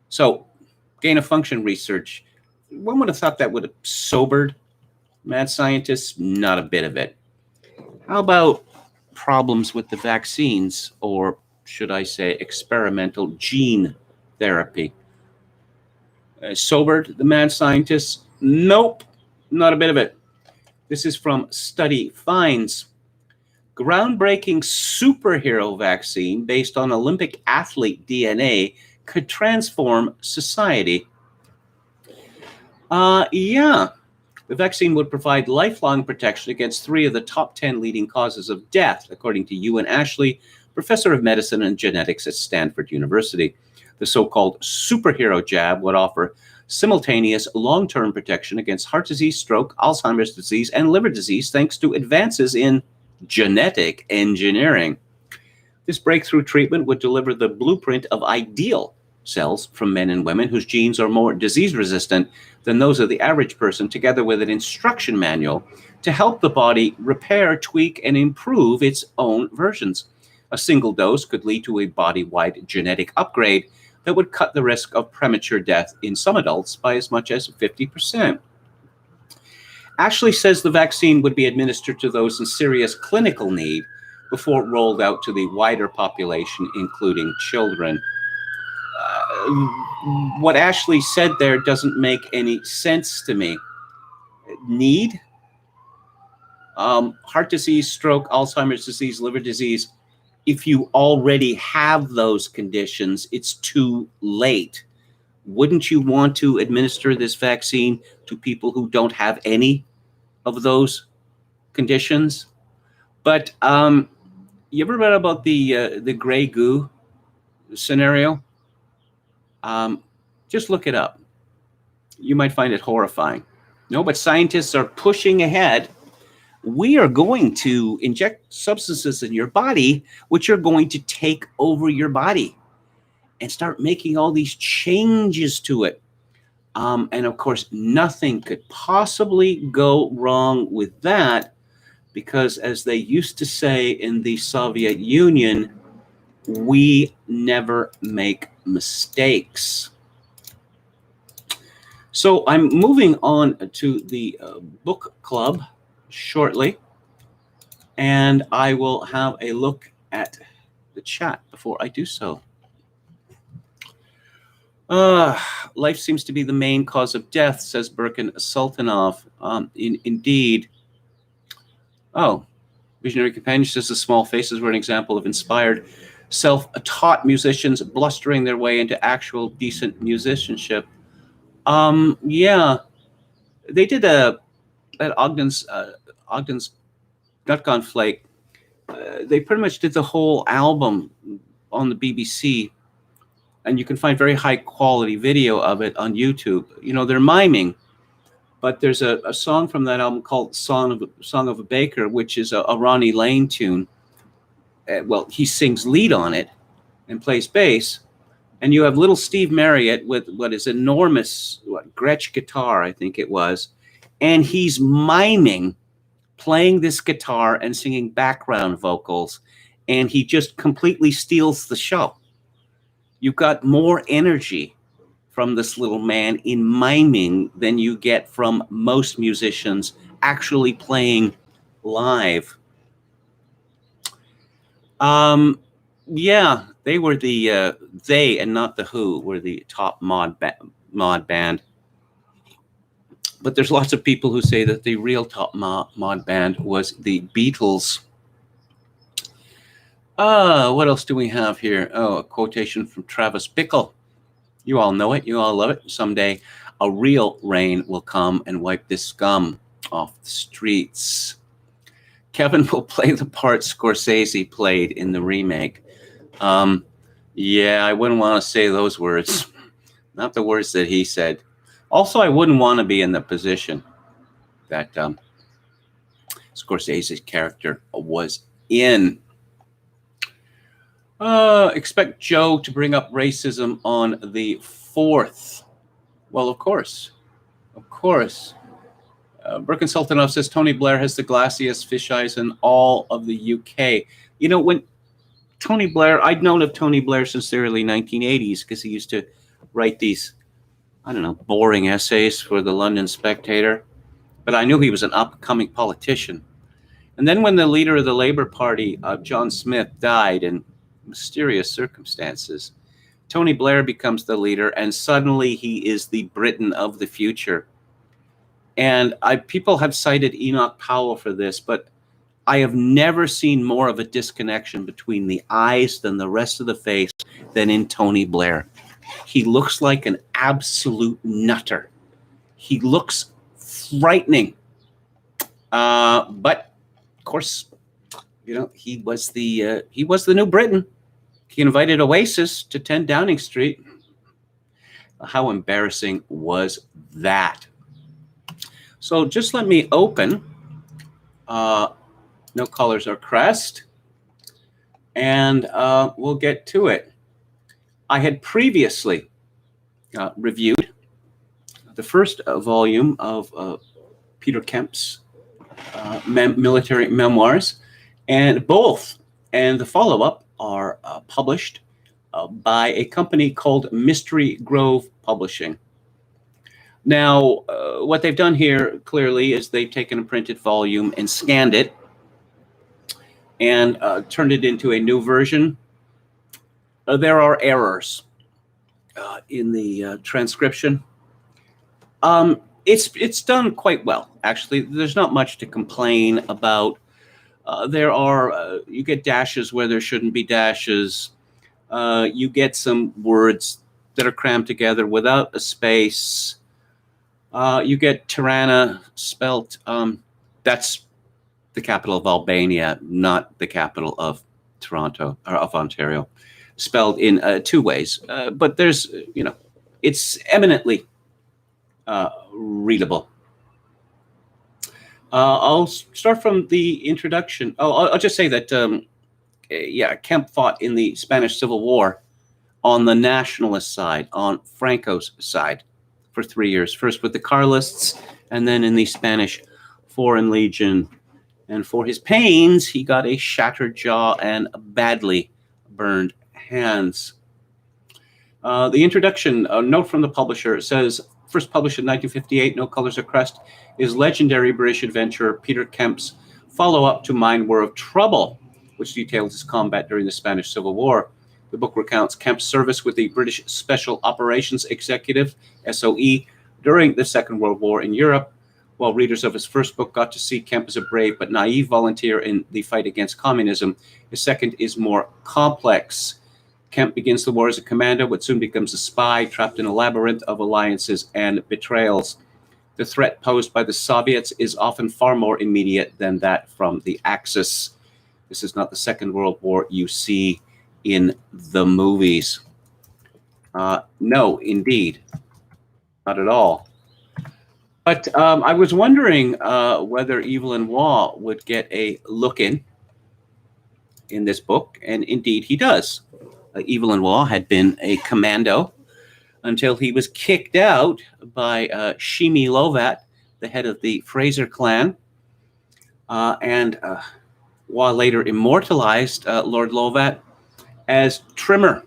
So, gain of function research. One would have thought that would have sobered mad scientists. Not a bit of it. How about problems with the vaccines, or should I say experimental gene therapy? Sobered the mad scientists? Nope, not a bit of it. This is from Study Finds. Groundbreaking superhero vaccine based on Olympic athlete DNA could transform society. Yeah. The vaccine would provide lifelong protection against 3 of the top 10 leading causes of death, according to Ewan Ashley, professor of medicine and genetics at Stanford University. The so-called superhero jab would offer simultaneous long-term protection against heart disease, stroke, Alzheimer's disease, and liver disease, thanks to advances in genetic engineering. This breakthrough treatment would deliver the blueprint of ideal cells from men and women whose genes are more disease-resistant than those of the average person, together with an instruction manual to help the body repair, tweak, and improve its own versions. A single dose could lead to a body-wide genetic upgrade that would cut the risk of premature death in some adults by as much as 50%. Ashley says the vaccine would be administered to those in serious clinical need before rolled out to the wider population, including children. What Ashley said there doesn't make any sense to me. Need? Heart disease, stroke, Alzheimer's disease, liver disease. If you already have those conditions, it's too late. Wouldn't you want to administer this vaccine to people who don't have any of those conditions? But you ever read about the gray goo scenario? Just look it up. You might find it horrifying. No, but scientists are pushing ahead. We are going to inject substances in your body, which are going to take over your body and start making all these changes to it. And of course, nothing could possibly go wrong with that, because as they used to say in the Soviet Union, we never make mistakes. So I'm moving on to the book club shortly, and I will have a look at the chat before I do so. Life seems to be the main cause of death, says Birkin Sultanov. Indeed. Oh, Visionary Companion says the small faces were an example of inspired, self-taught musicians blustering their way into actual decent musicianship. Yeah, they did that Ogden's Gut Gone Flake. They pretty much did the whole album on the BBC, and you can find very high quality video of it on YouTube. You know, they're miming, but there's a song from that album called Song of a Baker, which is a Ronnie Lane tune. Well, he sings lead on it and plays bass. And you have little Steve Marriott with what is enormous Gretsch guitar, I think it was. And he's miming, playing this guitar and singing background vocals. And he just completely steals the show. You've got more energy from this little man in miming than you get from most musicians actually playing live. Yeah, they were they and not the Who were the top mod band. But there's lots of people who say that the real top mod band was the Beatles. What else do we have here? Oh, a quotation from Travis Bickle. You all know it. You all love it. Someday a real rain will come and wipe this scum off the streets. Kevin will play the part Scorsese played in the remake. Yeah, I wouldn't want to say those words. Not the words that he said. Also, I wouldn't want to be in the position that Scorsese's character was in. Expect Joe to bring up racism on the 4th. Well, of course. Of course. Birkin Sultanov says Tony Blair has the glassiest fish eyes in all of the UK. You know, when Tony Blair, I'd known of Tony Blair since the early 1980s because he used to write these, I don't know, boring essays for the London Spectator. But I knew he was an upcoming politician. And then when the leader of the Labour Party, John Smith, died in mysterious circumstances, Tony Blair becomes the leader, and suddenly he is the Britain of the future. And people have cited Enoch Powell for this, but I have never seen more of a disconnection between the eyes than the rest of the face than in Tony Blair. He looks like an absolute nutter. He looks frightening. But of course, you know, he was the new Britain. He invited Oasis to 10 Downing Street. How embarrassing was that? So just let me open No Colors or Crest, and we'll get to it. I had previously reviewed the first volume of Peter Kemp's military memoirs, and the follow-up are published by a company called Mystery Grove Publishing. Now, what they've done here clearly is they've taken a printed volume and scanned it and turned it into a new version. There are errors in the transcription. It's done quite well, actually. There's not much to complain about. You get dashes where there shouldn't be dashes. You get some words that are crammed together without a space. You get Tirana spelt, that's the capital of Albania, not the capital of Toronto, or of Ontario, spelled in 2 ways. But there's, you know, it's eminently readable. I'll start from the introduction. I'll just say that, Kemp fought in the Spanish Civil War on the nationalist side, on Franco's side, for 3 years. First with the Carlists, and then in the Spanish Foreign Legion. And for his pains, he got a shattered jaw and badly burned hands. The introduction, a note from the publisher, says, first published in 1958, No Colors or Crest, is legendary British adventurer Peter Kemp's follow-up to Mine Were of Trouble, which details his combat during the Spanish Civil War. The book recounts Kemp's service with the British Special Operations Executive, SOE, during the Second World War in Europe. While readers of his first book got to see Kemp as a brave but naive volunteer in the fight against communism, his second is more complex. Kemp begins the war as a commando, but soon becomes a spy, trapped in a labyrinth of alliances and betrayals. The threat posed by the Soviets is often far more immediate than that from the Axis. This is not the Second World War you see in the movies. No, indeed. Not at all. But I was wondering whether Evelyn Waugh would get a look in this book, and indeed he does. Evelyn Waugh had been a commando until he was kicked out by Shimi Lovat, the head of the Fraser clan, and Waugh later immortalized Lord Lovat as Trimmer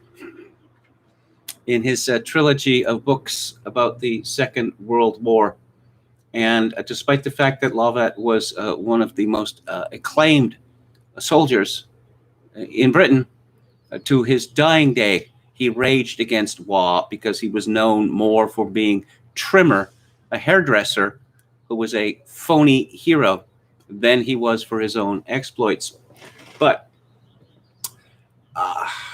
in his trilogy of books about the Second World War. And despite the fact that Lovat was one of the most acclaimed soldiers in Britain, to his dying day, he raged against Waugh because he was known more for being Trimmer, a hairdresser, who was a phony hero than he was for his own exploits. But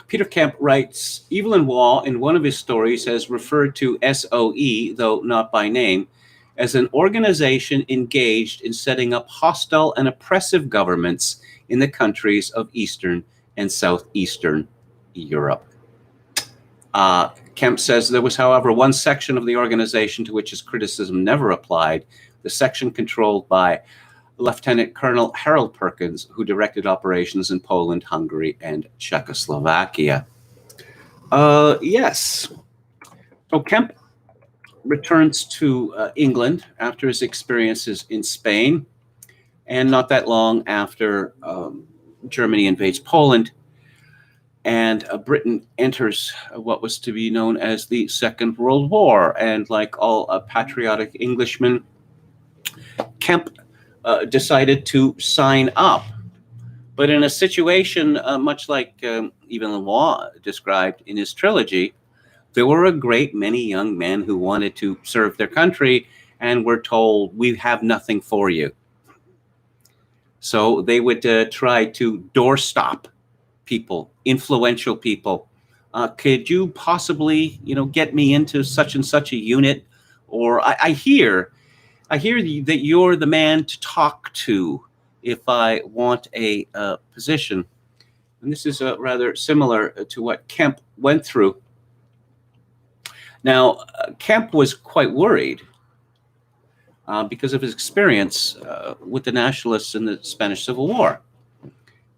Peter Kemp writes, Evelyn Waugh, in one of his stories, has referred to SOE, though not by name, as an organization engaged in setting up hostile and oppressive governments in the countries of Eastern and Southeastern Europe. Kemp says there was, however, one section of the organization to which his criticism never applied, the section controlled by Lieutenant Colonel Harold Perkins, who directed operations in Poland, Hungary, and Czechoslovakia. Yes. So Kemp returns to England after his experiences in Spain, and not that long after Germany invades Poland, and Britain enters what was to be known as the Second World War. And like all patriotic Englishmen, Kemp decided to sign up. But in a situation much like Evelyn Waugh described in his trilogy, there were a great many young men who wanted to serve their country and were told, we have nothing for you. So they would try to doorstop people, influential people. Could you possibly, get me into such and such a unit? Or I hear that you're the man to talk to if I want a position. And this is rather similar to what Kemp went through. Now, Kemp was quite worried because of his experience with the nationalists in the Spanish Civil War,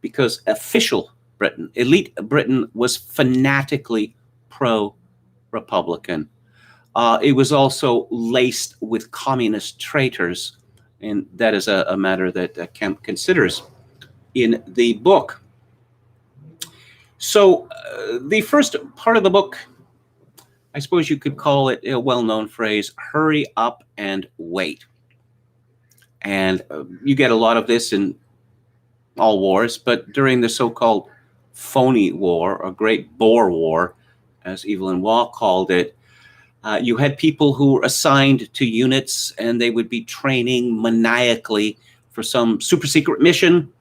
because official Britain, elite Britain, was fanatically pro-Republican. It was also laced with communist traitors, and that is a matter that Kemp considers in the book. So the first part of the book, I suppose you could call it a well-known phrase, hurry up and wait. And you get a lot of this in all wars, but during the so-called phony war, or Great Boer War, as Evelyn Waugh called it, you had people who were assigned to units and they would be training maniacally for some super secret mission,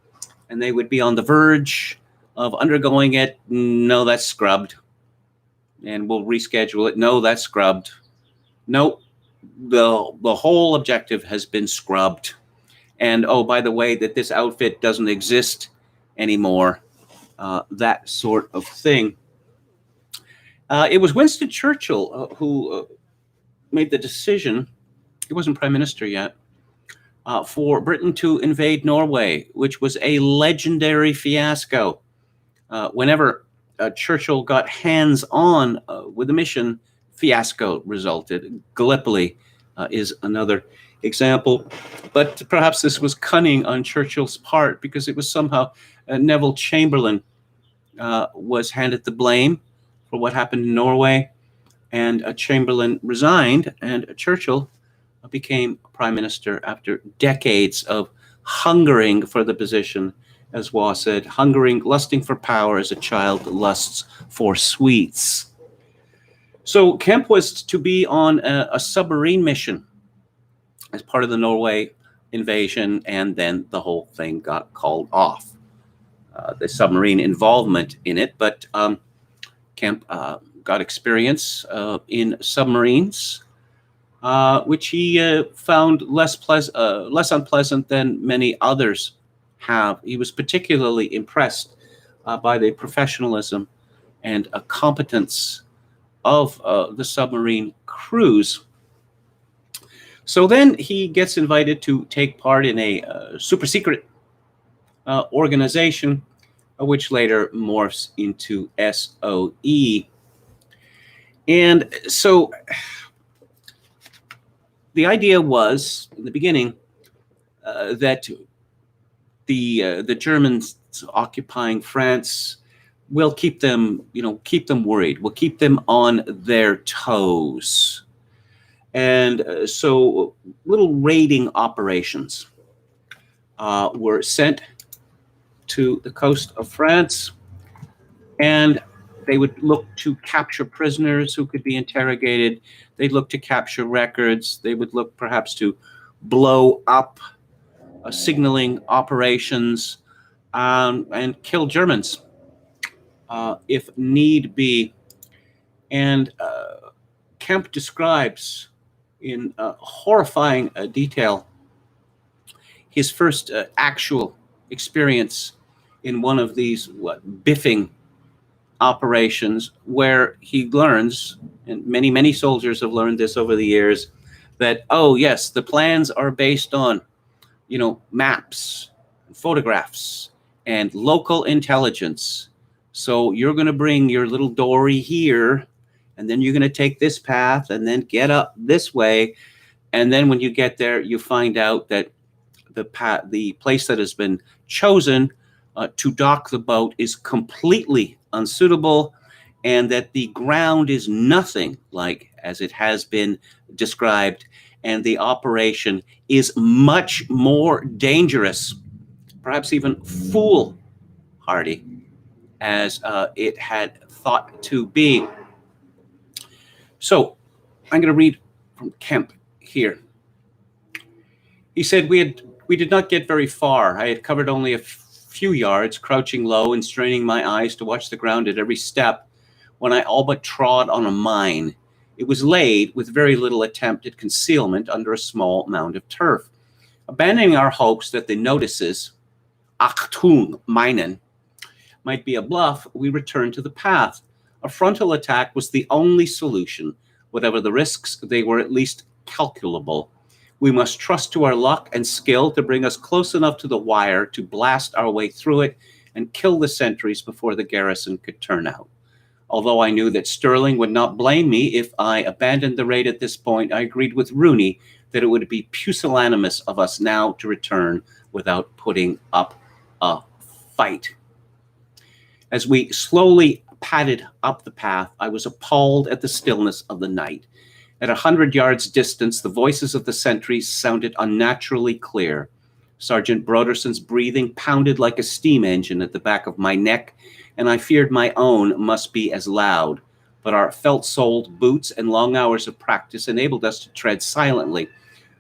and they would be on the verge of undergoing it. No, that's scrubbed. And we'll reschedule it. No, that's scrubbed. No, the whole objective has been scrubbed. And oh, by the way, that this outfit doesn't exist anymore. That sort of thing. It was Winston Churchill who made the decision, he wasn't prime minister yet, for Britain to invade Norway, which was a legendary fiasco. Whenever Churchill got hands-on with the mission, fiasco resulted. Gallipoli is another example. But perhaps this was cunning on Churchill's part, because it was somehow Neville Chamberlain was handed the blame for what happened in Norway, and Chamberlain resigned, and Churchill became prime minister after decades of hungering for the position, as Waugh said, lusting for power as a child lusts for sweets. So Kemp was to be on a submarine mission as part of the Norway invasion, and then the whole thing got called off. The submarine involvement in it, but Kemp got experience in submarines, which he found less unpleasant than many others have. He was particularly impressed by the professionalism and competence of the submarine crews. So then he gets invited to take part in a super secret organization, which later morphs into SOE. And so the idea was, in the beginning, that the Germans occupying France will keep them worried. We'll keep them on their toes. And so little raiding operations were sent to the coast of France, and they would look to capture prisoners who could be interrogated. They'd look to capture records. They would look perhaps to blow up signaling operations and kill Germans if need be. And Kemp describes in horrifying detail his first actual experience in one of these biffing operations, where he learns, and many soldiers have learned this over the years, that, oh yes, the plans are based on, maps, photographs, and local intelligence. So you're going to bring your little dory here, and then you're going to take this path and then get up this way. And then when you get there, you find out that the place that has been chosen to dock the boat is completely unsuitable, and that the ground is nothing like as it has been described, and the operation is much more dangerous, perhaps even foolhardy, as it had thought to be. So I'm going to read from Kemp here. He said, we did not get very far. I had covered only a few yards, crouching low and straining my eyes to watch the ground at every step, when I all but trod on a mine. It was laid with very little attempt at concealment under a small mound of turf. Abandoning our hopes that the notices, Achtung, Minen, might be a bluff, we returned to the path. A frontal attack was the only solution. Whatever the risks, they were at least calculable. We must trust to our luck and skill to bring us close enough to the wire to blast our way through it and kill the sentries before the garrison could turn out. Although I knew that Sterling would not blame me if I abandoned the raid at this point, I agreed with Rooney that it would be pusillanimous of us now to return without putting up a fight. As we slowly padded up the path, I was appalled at the stillness of the night. At 100 yards distance, the voices of the sentries sounded unnaturally clear. Sergeant Broderson's breathing pounded like a steam engine at the back of my neck, and I feared my own must be as loud. But our felt-soled boots and long hours of practice enabled us to tread silently,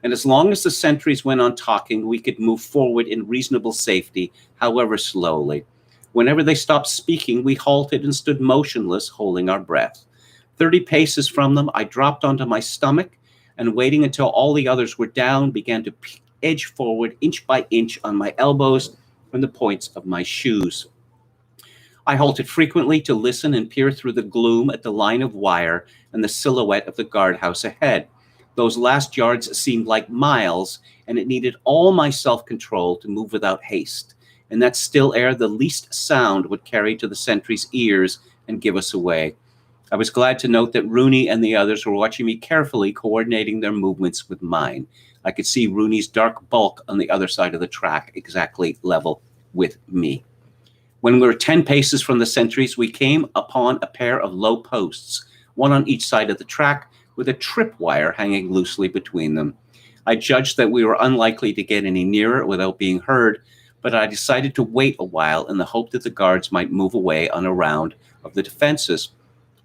and as long as the sentries went on talking, we could move forward in reasonable safety, however slowly. Whenever they stopped speaking, we halted and stood motionless, holding our breath. 30 paces from them, I dropped onto my stomach, and waiting until all the others were down, began to edge forward inch by inch on my elbows and the points of my shoes. I halted frequently to listen and peer through the gloom at the line of wire and the silhouette of the guardhouse ahead. Those last yards seemed like miles, and it needed all my self-control to move without haste. In that still air, the least sound would carry to the sentries' ears and give us away. I was glad to note that Rooney and the others were watching me carefully, coordinating their movements with mine. I could see Rooney's dark bulk on the other side of the track, exactly level with me. When we were 10 paces from the sentries, we came upon a pair of low posts, one on each side of the track, with a tripwire hanging loosely between them. I judged that we were unlikely to get any nearer without being heard, but I decided to wait a while in the hope that the guards might move away on a round of the defenses.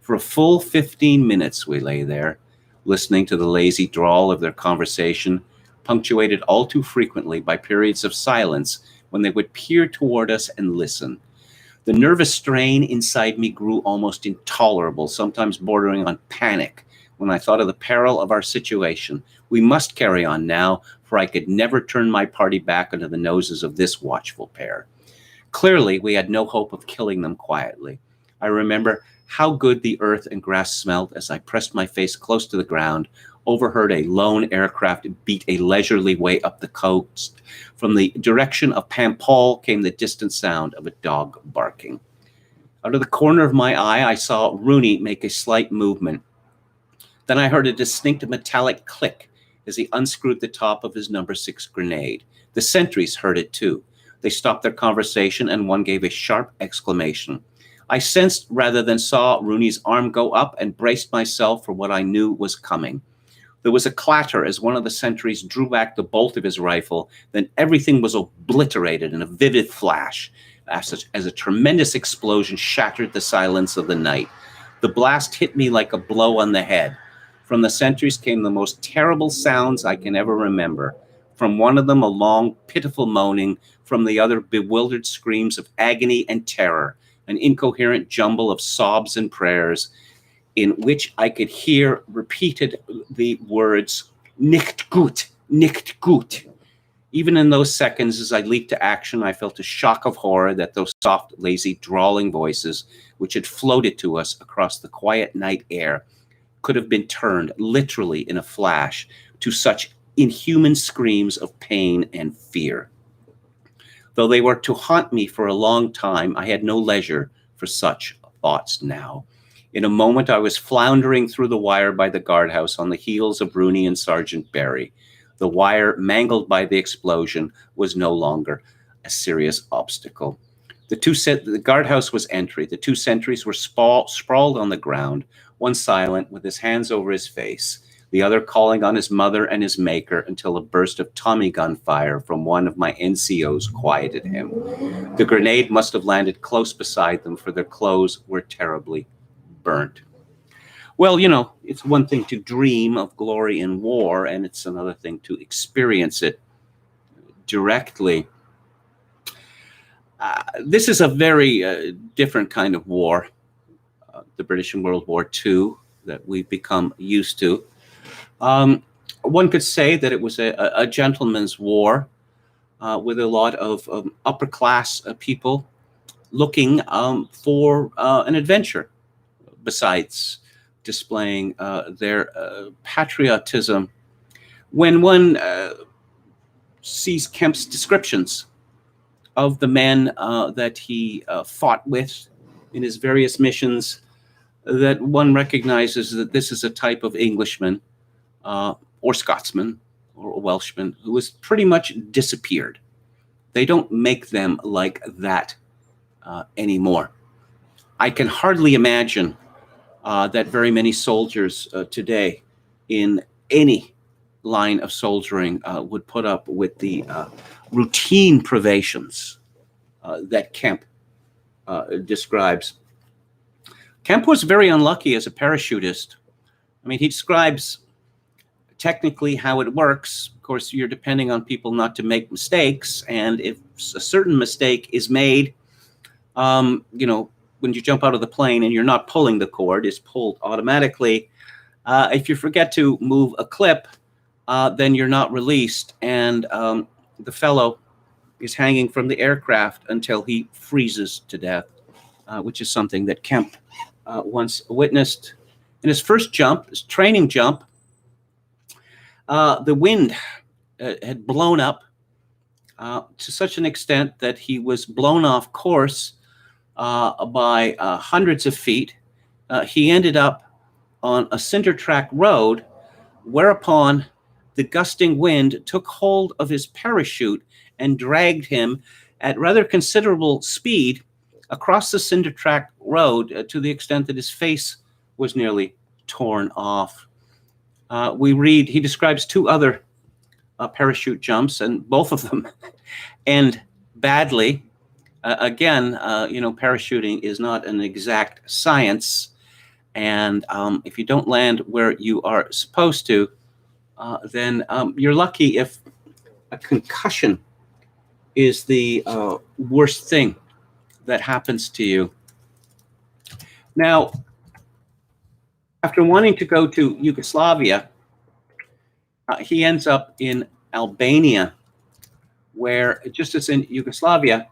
For a full 15 minutes we lay there, listening to the lazy drawl of their conversation, punctuated all too frequently by periods of silence when they would peer toward us and listen. The nervous strain inside me grew almost intolerable, sometimes bordering on panic, when I thought of the peril of our situation. We must carry on now, for I could never turn my party back under the noses of this watchful pair. Clearly, we had no hope of killing them quietly. I remember how good the earth and grass smelled as I pressed my face close to the ground, overheard a lone aircraft beat a leisurely way up the coast. From the direction of Paimpol came the distant sound of a dog barking. Out of the corner of my eye, I saw Rooney make a slight movement. Then I heard a distinct metallic click as he unscrewed the top of his number 6 grenade. The sentries heard it too. They stopped their conversation, and one gave a sharp exclamation. I sensed rather than saw Rooney's arm go up and braced myself for what I knew was coming. There was a clatter as one of the sentries drew back the bolt of his rifle. Then everything was obliterated in a vivid flash as a tremendous explosion shattered the silence of the night. The blast hit me like a blow on the head. From the sentries came the most terrible sounds I can ever remember. From one of them, a long, pitiful moaning, from the other, bewildered screams of agony and terror, an incoherent jumble of sobs and prayers in which I could hear repeated the words, "Nicht gut, nicht gut." Even in those seconds, as I leaped to action, I felt a shock of horror that those soft, lazy, drawling voices, which had floated to us across the quiet night air, could have been turned, literally in a flash, to such inhuman screams of pain and fear. Though they were to haunt me for a long time, I had no leisure for such thoughts now. In a moment, I was floundering through the wire by the guardhouse on the heels of Rooney and Sergeant Barry. The wire, mangled by the explosion, was no longer a serious obstacle. The guardhouse was entry. The two sentries were sprawled on the ground, one silent with his hands over his face, the other calling on his mother and his maker until a burst of Tommy gun fire from one of my NCOs quieted him. The grenade must have landed close beside them, for their clothes were terribly burnt. Well, it's one thing to dream of glory in war, and it's another thing to experience it directly. This is a very different kind of war, the British in World War II, that we've become used to. One could say that it was a gentleman's war with a lot of upper-class people looking for an adventure, besides displaying their patriotism. When one sees Kemp's descriptions of the men that he fought with in his various missions, that one recognizes that this is a type of Englishman or Scotsman or Welshman who has pretty much disappeared. They don't make them like that anymore. I can hardly imagine that very many soldiers today in any line of soldiering would put up with the routine privations that Kemp describes. Kemp was very unlucky as a parachutist. I mean, he describes technically how it works. Of course, you're depending on people not to make mistakes, and if a certain mistake is made, when you jump out of the plane and you're not pulling the cord, it's pulled automatically. If you forget to move a clip, then you're not released, and the fellow is hanging from the aircraft until he freezes to death, which is something that Kemp once witnessed. In his first jump, his training jump, the wind had blown up to such an extent that he was blown off course by hundreds of feet. He ended up on a cinder track road, whereupon the gusting wind took hold of his parachute and dragged him at rather considerable speed across the cinder track road to the extent that his face was nearly torn off. He describes two other parachute jumps, and both of them end badly. Again, parachuting is not an exact science, and if you don't land where you are supposed to, then you're lucky if a concussion is the worst thing that happens to you. Now, after wanting to go to Yugoslavia, he ends up in Albania, where, just as in Yugoslavia,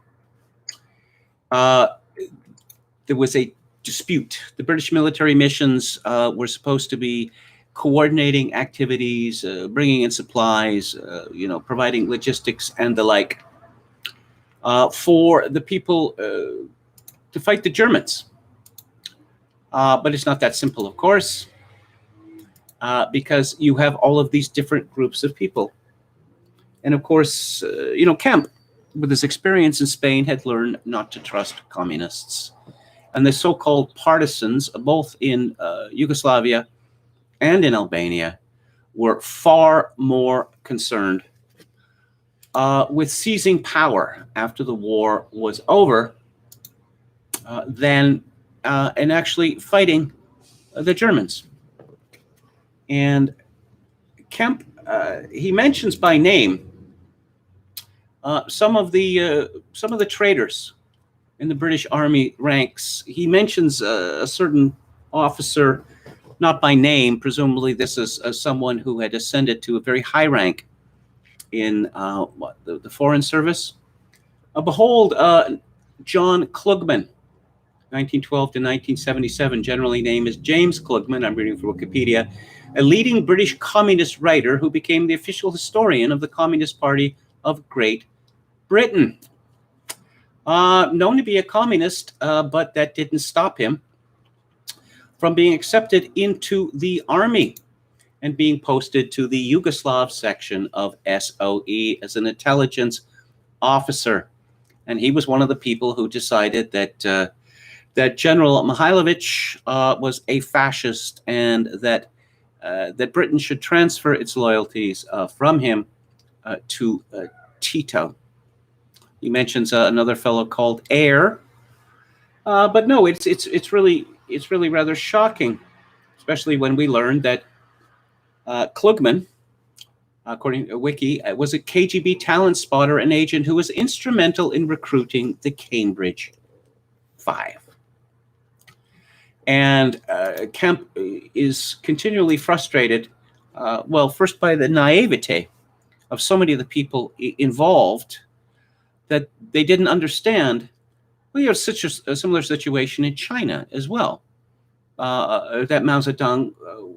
there was a dispute. The British military missions were supposed to be coordinating activities, bringing in supplies, providing logistics and the like, for the people to fight the Germans. But it's not that simple, of course, because you have all of these different groups of people. And of course, Kemp, with his experience in Spain, had learned not to trust communists. And the so-called partisans, both in Yugoslavia and in Albania, were far more concerned with seizing power after the war was over than in actually fighting the Germans. And Kemp, he mentions by name Some of the traitors in the British Army ranks. He mentions a certain officer, not by name. Presumably, this is someone who had ascended to a very high rank in the Foreign Service. Behold, John Klugman, 1912 to 1977, generally named as James Klugman. I'm reading from Wikipedia, a leading British communist writer who became the official historian of the Communist Party of Great Britain. Known to be a communist, but that didn't stop him from being accepted into the army and being posted to the Yugoslav section of SOE as an intelligence officer. And he was one of the people who decided that that General Mihailovich was a fascist, and that Britain should transfer its loyalties from him to Tito. He mentions another fellow called Air, but no, it's really rather shocking, especially when we learned that Klugman, according to Wiki, was a KGB talent spotter and agent who was instrumental in recruiting the Cambridge Five. And Kemp is continually frustrated, first by the naivete of so many of the people involved, that they didn't understand. Well, you have such a similar situation in China as well. That Mao Zedong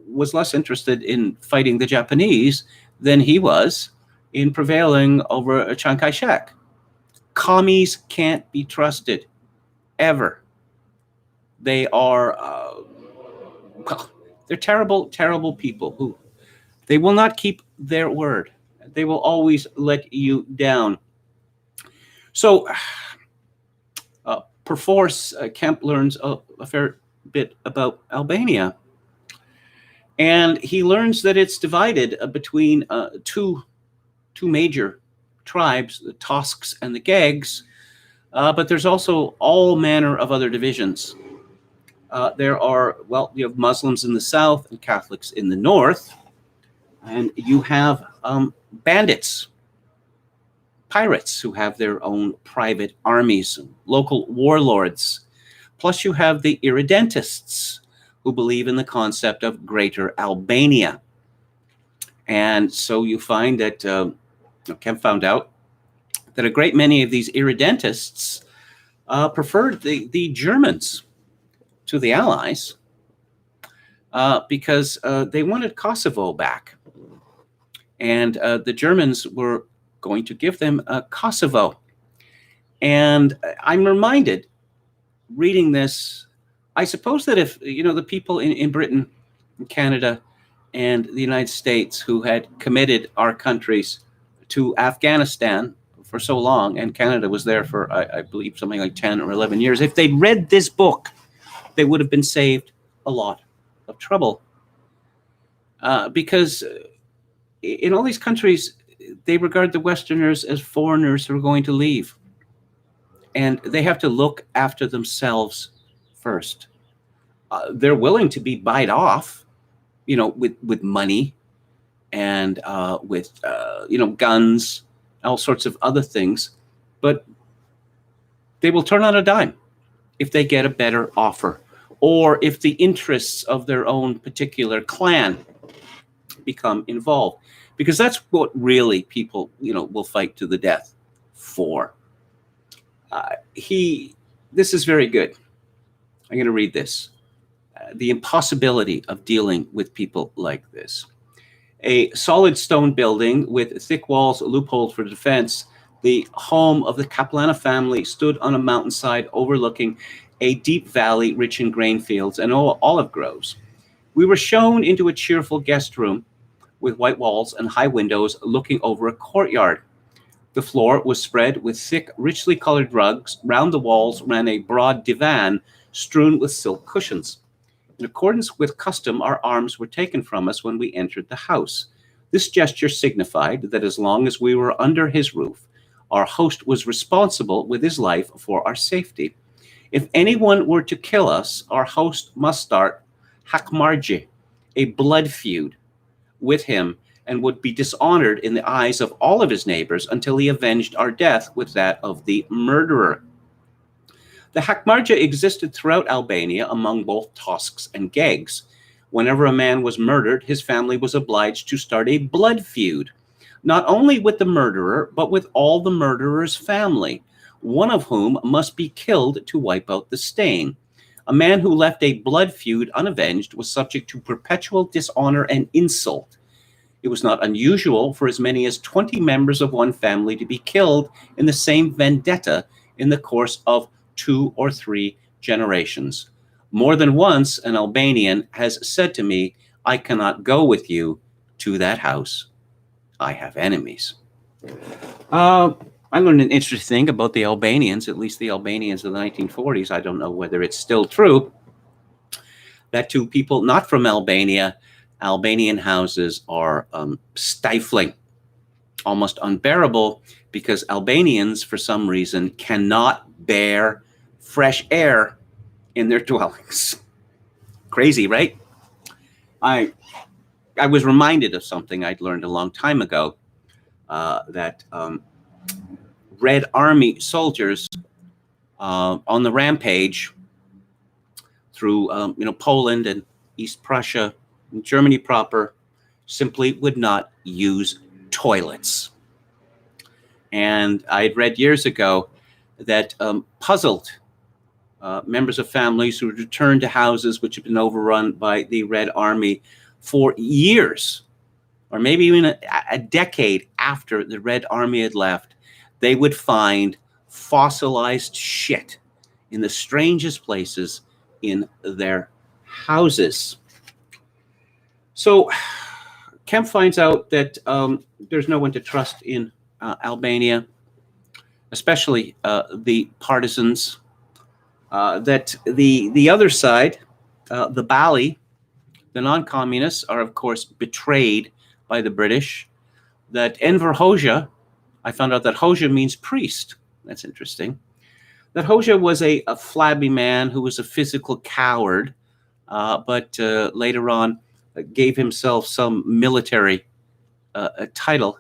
was less interested in fighting the Japanese than he was in prevailing over Chiang Kai-shek. Commies can't be trusted, ever. They are, they're terrible, terrible people who they will not keep their word. They will always let you down. So, perforce, Kemp learns a fair bit about Albania. And he learns that it's divided between two major tribes, the Tosks and the Gags, but there's also all manner of other divisions. There are, you have Muslims in the south and Catholics in the north, and you have bandits, pirates who have their own private armies, local warlords. Plus you have the irredentists who believe in the concept of Greater Albania. And so you find that, Kemp found out that a great many of these irredentists preferred the Germans to the Allies because they wanted Kosovo back. And the Germans were going to give them Kosovo. And I'm reminded, reading this, I suppose that if, the people in Britain, Canada, and the United States who had committed our countries to Afghanistan for so long, and Canada was there for, I believe, something like 10 or 11 years, if they'd read this book, they would have been saved a lot of trouble. Because in all these countries, they regard the Westerners as foreigners who are going to leave. And they have to look after themselves first. They're willing to be bought off, with money and with, guns, all sorts of other things. But they will turn on a dime if they get a better offer, or if the interests of their own particular clan become involved. Because that's what really people, will fight to the death for. This is very good. I'm going to read this. The impossibility of dealing with people like this. A solid stone building with thick walls, loopholes for defense, the home of the Caplana family stood on a mountainside overlooking a deep valley rich in grain fields and olive groves. We were shown into a cheerful guest room with white walls and high windows looking over a courtyard. The floor was spread with thick, richly colored rugs. Round the walls ran a broad divan strewn with silk cushions. In accordance with custom, our arms were taken from us when we entered the house. This gesture signified that as long as we were under his roof, our host was responsible with his life for our safety. If anyone were to kill us, our host must start hakmarje, a blood feud, with him and would be dishonored in the eyes of all of his neighbors until he avenged our death with that of the murderer. The Hakmarja existed throughout Albania among both Tosks and Gegs. Whenever a man was murdered, his family was obliged to start a blood feud, not only with the murderer, but with all the murderer's family, one of whom must be killed to wipe out the stain. A man who left a blood feud unavenged was subject to perpetual dishonor and insult. It was not unusual for as many as 20 members of one family to be killed in the same vendetta in the course of 2 or 3 generations. More than once, an Albanian has said to me, "I cannot go with you to that house. I have enemies." I learned an interesting thing about the Albanians, at least the Albanians of the 1940s. I don't know whether it's still true, that to people not from Albania, Albanian houses are stifling, almost unbearable, because Albanians, for some reason, cannot bear fresh air in their dwellings. Crazy, right? I was reminded of something I'd learned a long time ago, that Red Army soldiers on the rampage through Poland and East Prussia and Germany proper simply would not use toilets. And I'd read years ago that puzzled members of families who returned to houses which had been overrun by the Red Army for years, or maybe even a decade after the Red Army had left, they would find fossilized shit in the strangest places in their houses. So Kemp finds out that there's no one to trust in Albania, especially the partisans, that the other side, the Bali, the non-communists, are of course betrayed by the British, that Enver Hoxha, I found out that Hoxha means priest. That's interesting. That Hoxha was a flabby man who was a physical coward, but later on gave himself some military title.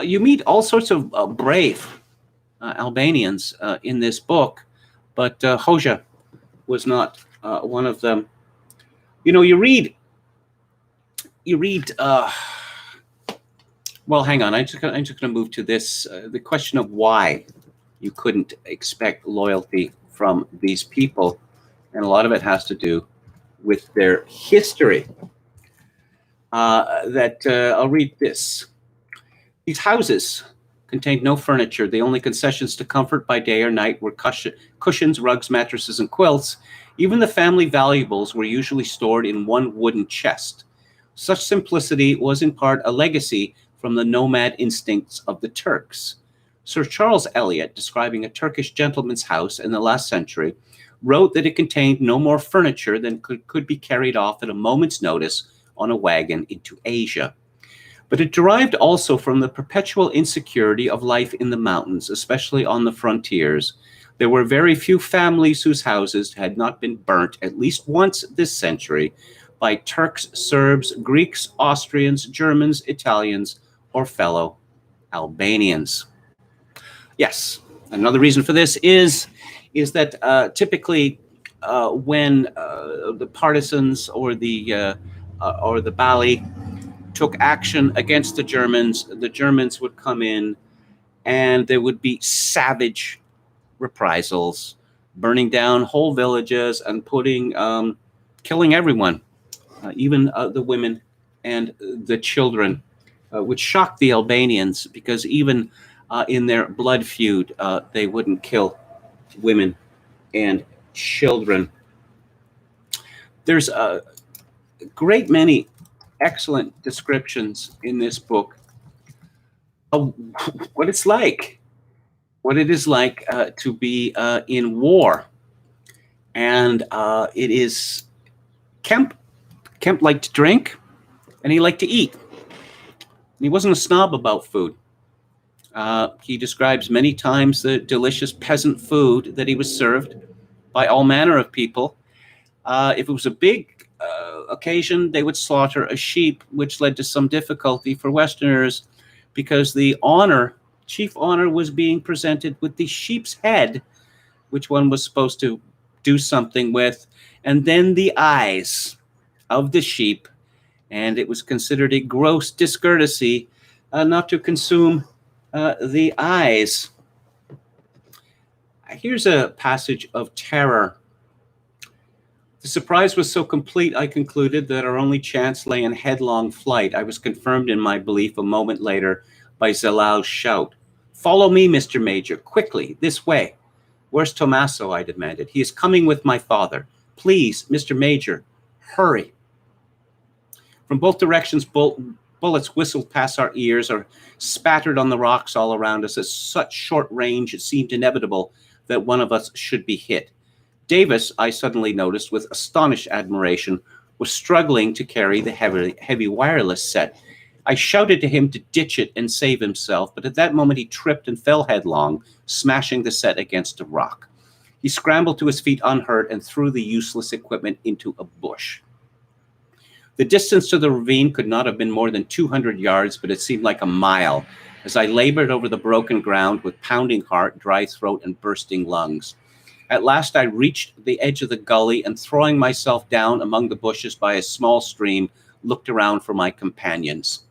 You meet all sorts of brave Albanians in this book, but Hoxha was not one of them. You read. Well, hang on. I'm just going to move to this, the question of why you couldn't expect loyalty from these people. And a lot of it has to do with their history. I'll read this. These houses contained no furniture. The only concessions to comfort by day or night were cushions, rugs, mattresses, and quilts. Even the family valuables were usually stored in one wooden chest. Such simplicity was in part a legacy from the nomad instincts of the Turks. Sir Charles Eliot, describing a Turkish gentleman's house in the last century, wrote that it contained no more furniture than could be carried off at a moment's notice on a wagon into Asia. But it derived also from the perpetual insecurity of life in the mountains, especially on the frontiers. There were very few families whose houses had not been burnt at least once this century by Turks, Serbs, Greeks, Austrians, Germans, Italians, or fellow Albanians. Yes, another reason for this is that typically when the partisans or the Bali took action against the Germans would come in, and there would be savage reprisals, burning down whole villages and killing everyone, even the women and the children, which shocked the Albanians, because even in their blood feud, they wouldn't kill women and children. There's a great many excellent descriptions in this book of what it is like to be in war. And it is Kemp liked to drink, and he liked to eat. He wasn't a snob about food. He describes many times the delicious peasant food that he was served by all manner of people. If it was a big occasion, they would slaughter a sheep, which led to some difficulty for Westerners because the chief honor was being presented with the sheep's head, which one was supposed to do something with, and then the eyes of the sheep. And it was considered a gross discourtesy not to consume the eyes. Here's a passage of terror. The surprise was so complete, I concluded, that our only chance lay in headlong flight. I was confirmed in my belief a moment later by Zelal's shout. "Follow me, Mr. Major, quickly, this way." "Where's Tommaso?" I demanded. "He is coming with my father. Please, Mr. Major, hurry." From both directions, bullets whistled past our ears or spattered on the rocks all around us. At such short range, it seemed inevitable that one of us should be hit. Davis, I suddenly noticed with astonished admiration, was struggling to carry the heavy wireless set. I shouted to him to ditch it and save himself, but at that moment he tripped and fell headlong, smashing the set against a rock. He scrambled to his feet unhurt and threw the useless equipment into a bush. The distance to the ravine could not have been more than 200 yards, but it seemed like a mile as I labored over the broken ground with pounding heart, dry throat, and bursting lungs. At last I reached the edge of the gully and, throwing myself down among the bushes by a small stream, looked around for my companions.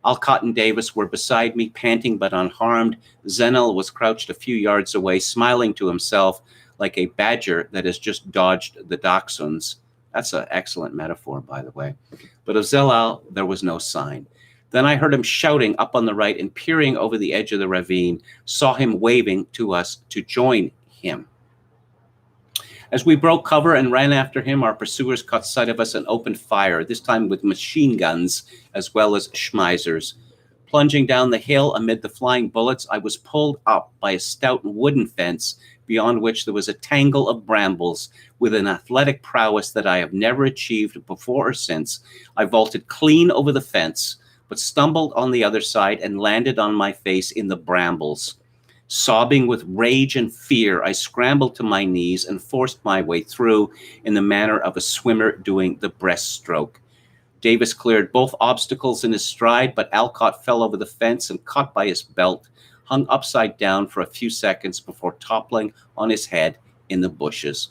Alcott and Davis were beside me, panting but unharmed. Zenel was crouched a few yards away, smiling to himself like a badger that has just dodged the dachshunds. That's an excellent metaphor, by the way. But of Zelal, there was no sign. Then I heard him shouting up on the right, and peering over the edge of the ravine, saw him waving to us to join him. As we broke cover and ran after him, our pursuers caught sight of us and opened fire, this time with machine guns as well as Schmeissers. Plunging down the hill amid the flying bullets, I was pulled up by a stout wooden fence beyond which there was a tangle of brambles. With an athletic prowess that I have never achieved before or since, I vaulted clean over the fence, but stumbled on the other side and landed on my face in the brambles. Sobbing with rage and fear, I scrambled to my knees and forced my way through in the manner of a swimmer doing the breaststroke. Davis cleared both obstacles in his stride, but Alcott fell over the fence and, caught by his belt, hung upside down for a few seconds before toppling on his head in the bushes.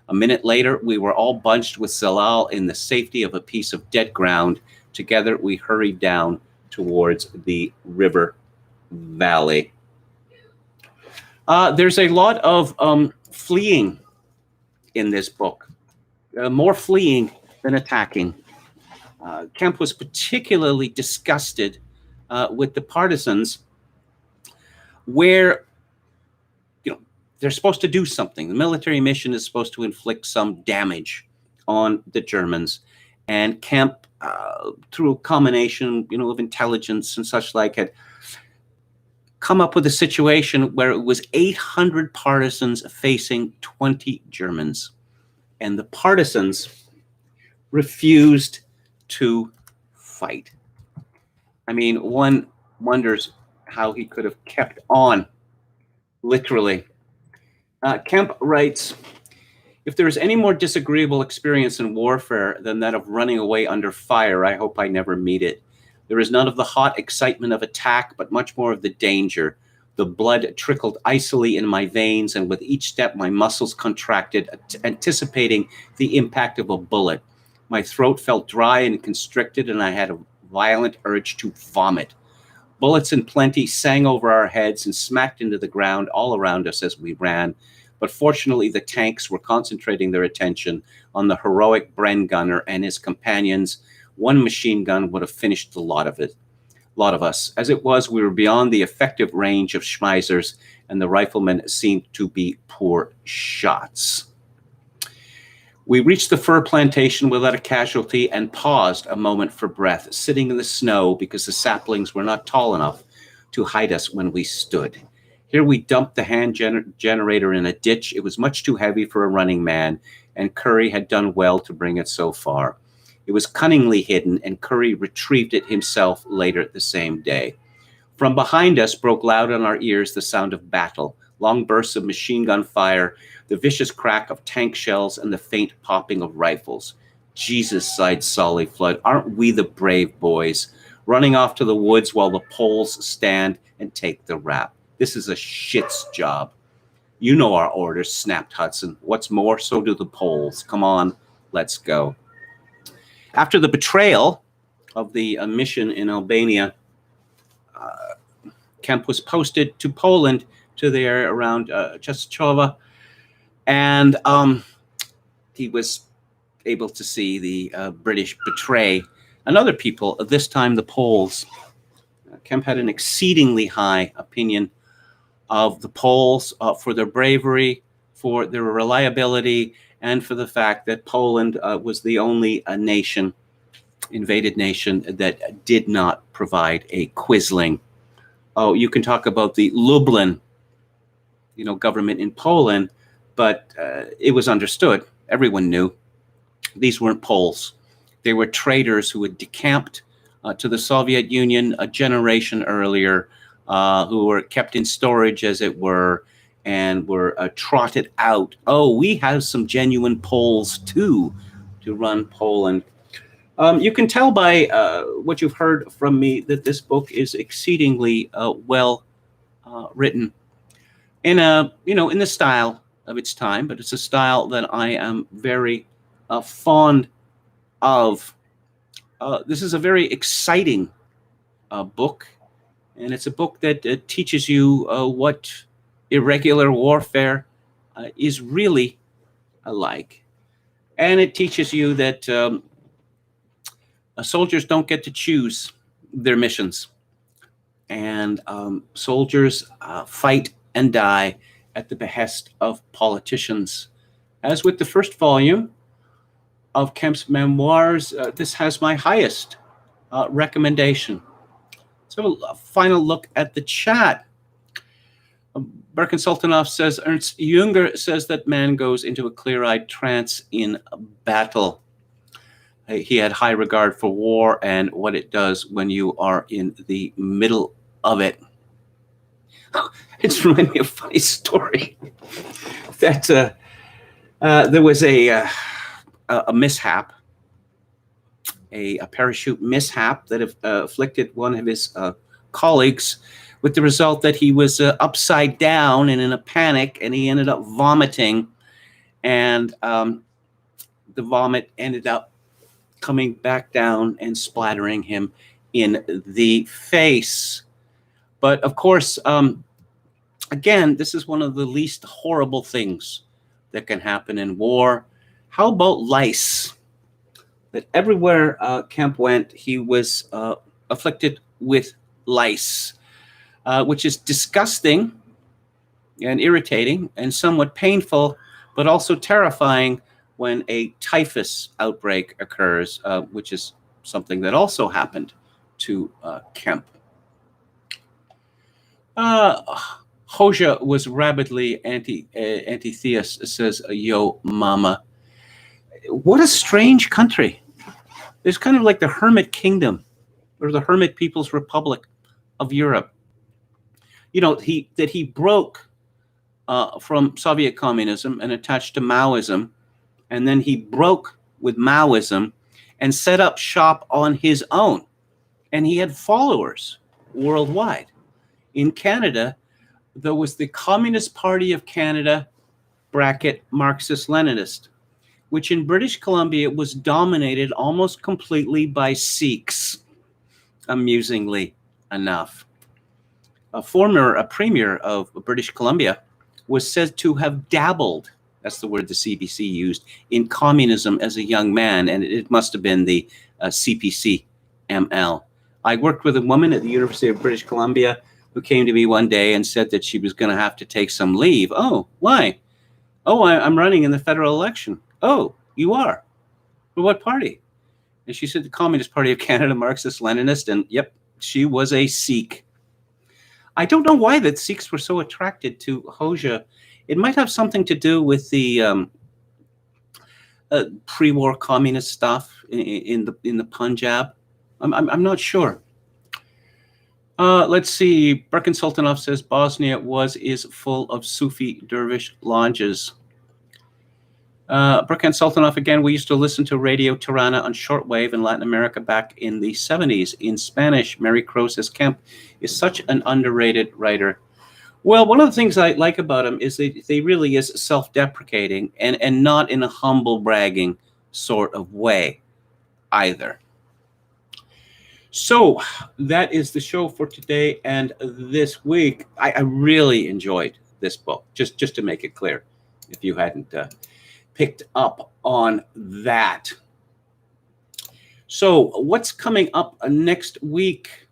A minute later, we were all bunched with Zelal in the safety of a piece of dead ground. Together, we hurried down towards the river valley. There's a lot of fleeing in this book, more fleeing than attacking. Kemp was particularly disgusted with the partisans, where they're supposed to do something. The military mission is supposed to inflict some damage on the Germans, and Kemp, through a combination of intelligence and such like, had come up with a situation where it was 800 partisans facing 20 Germans, and the partisans refused to fight. I mean, one wonders how he could have kept on, literally. Kemp writes, "If there is any more disagreeable experience in warfare than that of running away under fire, I hope I never meet it. There is none of the hot excitement of attack, but much more of the danger. The blood trickled icily in my veins, and with each step my muscles contracted, anticipating the impact of a bullet. My throat felt dry and constricted, and I had a violent urge to vomit. Bullets in plenty sang over our heads and smacked into the ground all around us as we ran, but fortunately the tanks were concentrating their attention on the heroic Bren gunner and his companions. One machine gun would have finished a lot of us. As it was, we were beyond the effective range of Schmeissers, and the riflemen seemed to be poor shots. We reached the fir plantation without a casualty and paused a moment for breath, sitting in the snow because the saplings were not tall enough to hide us when we stood. Here we dumped the hand generator in a ditch. It was much too heavy for a running man, and Curry had done well to bring it so far. It was cunningly hidden, and Curry retrieved it himself later the same day. From behind us broke loud on our ears the sound of battle, long bursts of machine gun fire, the vicious crack of tank shells, and the faint popping of rifles. Jesus, sighed Solly Flood. Aren't we the brave boys, running off to the woods while the Poles stand and take the rap? This is a shit's job. You know our orders, snapped Hudson. What's more, so do the Poles. Come on, let's go. After the betrayal of the mission in Albania, Kemp was posted to Poland, to there around Czestochowa, and he was able to see the British betray another people, this time the Poles. Kemp had an exceedingly high opinion of the Poles for their bravery, for their reliability, and for the fact that Poland was the only nation, invaded nation, that did not provide a quisling. Oh, you can talk about the Lublin, government in Poland, but it was understood. Everyone knew these weren't Poles. They were traitors who had decamped to the Soviet Union a generation earlier, who were kept in storage, as it were, and were trotted out. Oh, we have some genuine Poles, too, to run Poland. You can tell by what you've heard from me that this book is exceedingly well written in the style of its time, but it's a style that I am very fond of. This is a very exciting book, and it's a book that teaches you what irregular warfare is really like. And it teaches you that soldiers don't get to choose their missions. And soldiers fight and die at the behest of politicians. As with the first volume of Kemp's memoirs, this has my highest recommendation. So a final look at the chat. Berkin-Sultanov says, Ernst Jünger says that man goes into a clear-eyed trance in battle. He had high regard for war and what it does when you are in the middle of it. It's reminding me of a funny story that there was a mishap, a parachute mishap that afflicted one of his colleagues, with the result that he was upside down and in a panic, and he ended up vomiting, and the vomit ended up coming back down and splattering him in the face. But of course, again, this is one of the least horrible things that can happen in war. How about lice? That everywhere Kemp went, he was afflicted with lice, which is disgusting and irritating and somewhat painful, but also terrifying when a typhus outbreak occurs, which is something that also happened to Kemp. Hoja was rabidly anti-theist, says Yo Mama. What a strange country. It's kind of like the Hermit Kingdom or the Hermit People's Republic of Europe. He broke from Soviet communism and attached to Maoism, and then he broke with Maoism and set up shop on his own. And he had followers worldwide. In Canada, there was the Communist Party of Canada, bracket Marxist-Leninist, which in British Columbia was dominated almost completely by Sikhs, amusingly enough. A premier of British Columbia was said to have dabbled, that's the word the CBC used, in communism as a young man, and it must have been the CPC-ML. I worked with a woman at the University of British Columbia who came to me one day and said that she was going to have to take some leave. Oh, why? Oh, I'm running in the federal election. Oh, you are? For what party? And she said the Communist Party of Canada, Marxist-Leninist, and yep, she was a Sikh. I don't know why the Sikhs were so attracted to Hoja. It might have something to do with the pre-war communist stuff in the Punjab. I'm not sure. Let's see. Berkin-Sultanov says Bosnia is full of Sufi dervish lodges. Burkhan Sultanov again. We used to listen to Radio Tirana on shortwave in Latin America back in the 70s in Spanish. Mary Crow says Kemp is such an underrated writer. Well, one of the things I like about him is that he really is self-deprecating and not in a humble bragging sort of way either. So that is the show for today and this week. I really enjoyed this book, just to make it clear, if you hadn't picked up on that. So what's coming up next week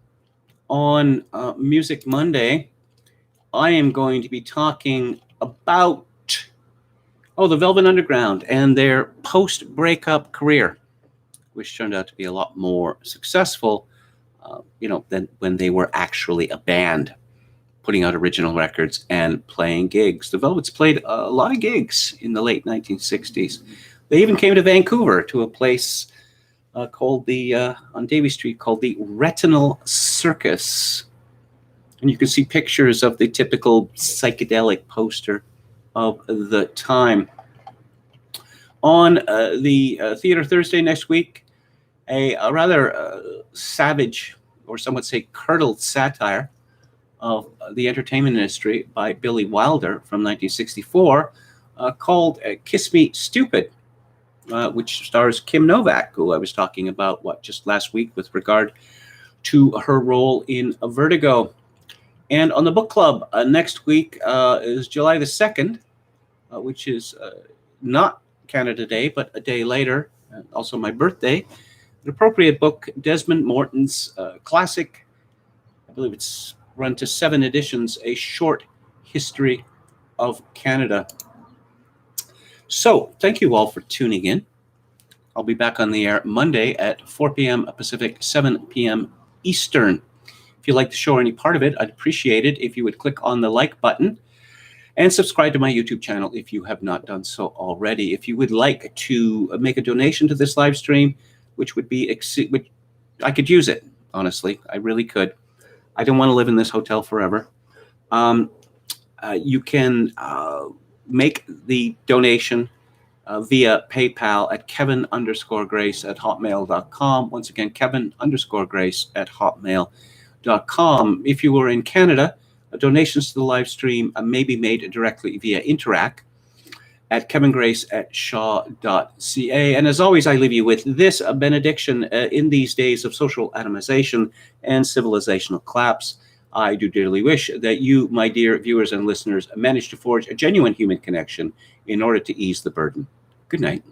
on Music Monday? I am going to be talking about the Velvet Underground and their post-breakup career, which turned out to be a lot more successful, than when they were actually a band, putting out original records and playing gigs. The Velvets played a lot of gigs in the late 1960s. They even came to Vancouver to a place called on Davie Street called the Retinal Circus. And you can see pictures of the typical psychedelic poster of the time. On the Theater Thursday next week, a rather savage, or some would say curdled satire of the entertainment industry by Billy Wilder from 1964 called Kiss Me Stupid, which stars Kim Novak, who I was talking about, just last week with regard to her role in Vertigo. And on the book club next week is July the 2nd, which is not Canada Day, but a day later, also my birthday. An appropriate book, Desmond Morton's classic, I believe it's run to 7 editions, A Short History of Canada. So thank you all for tuning in. I'll be back on the air Monday at 4 p.m. Pacific, 7 p.m. Eastern. If you like the show or any part of it, I'd appreciate it if you would click on the like button and subscribe to my YouTube channel if you have not done so already. If you would like to make a donation to this live stream, which would be, I could use it, honestly. I really could. I don't want to live in this hotel forever. You can make the donation via PayPal at kevin_grace@hotmail.com. Once again, kevin_grace@hotmail.com. If you were in Canada, donations to the live stream may be made directly via Interac at kevingrace@shaw.ca. And as always, I leave you with this benediction in these days of social atomization and civilizational collapse. I do dearly wish that you, my dear viewers and listeners, manage to forge a genuine human connection in order to ease the burden. Good night.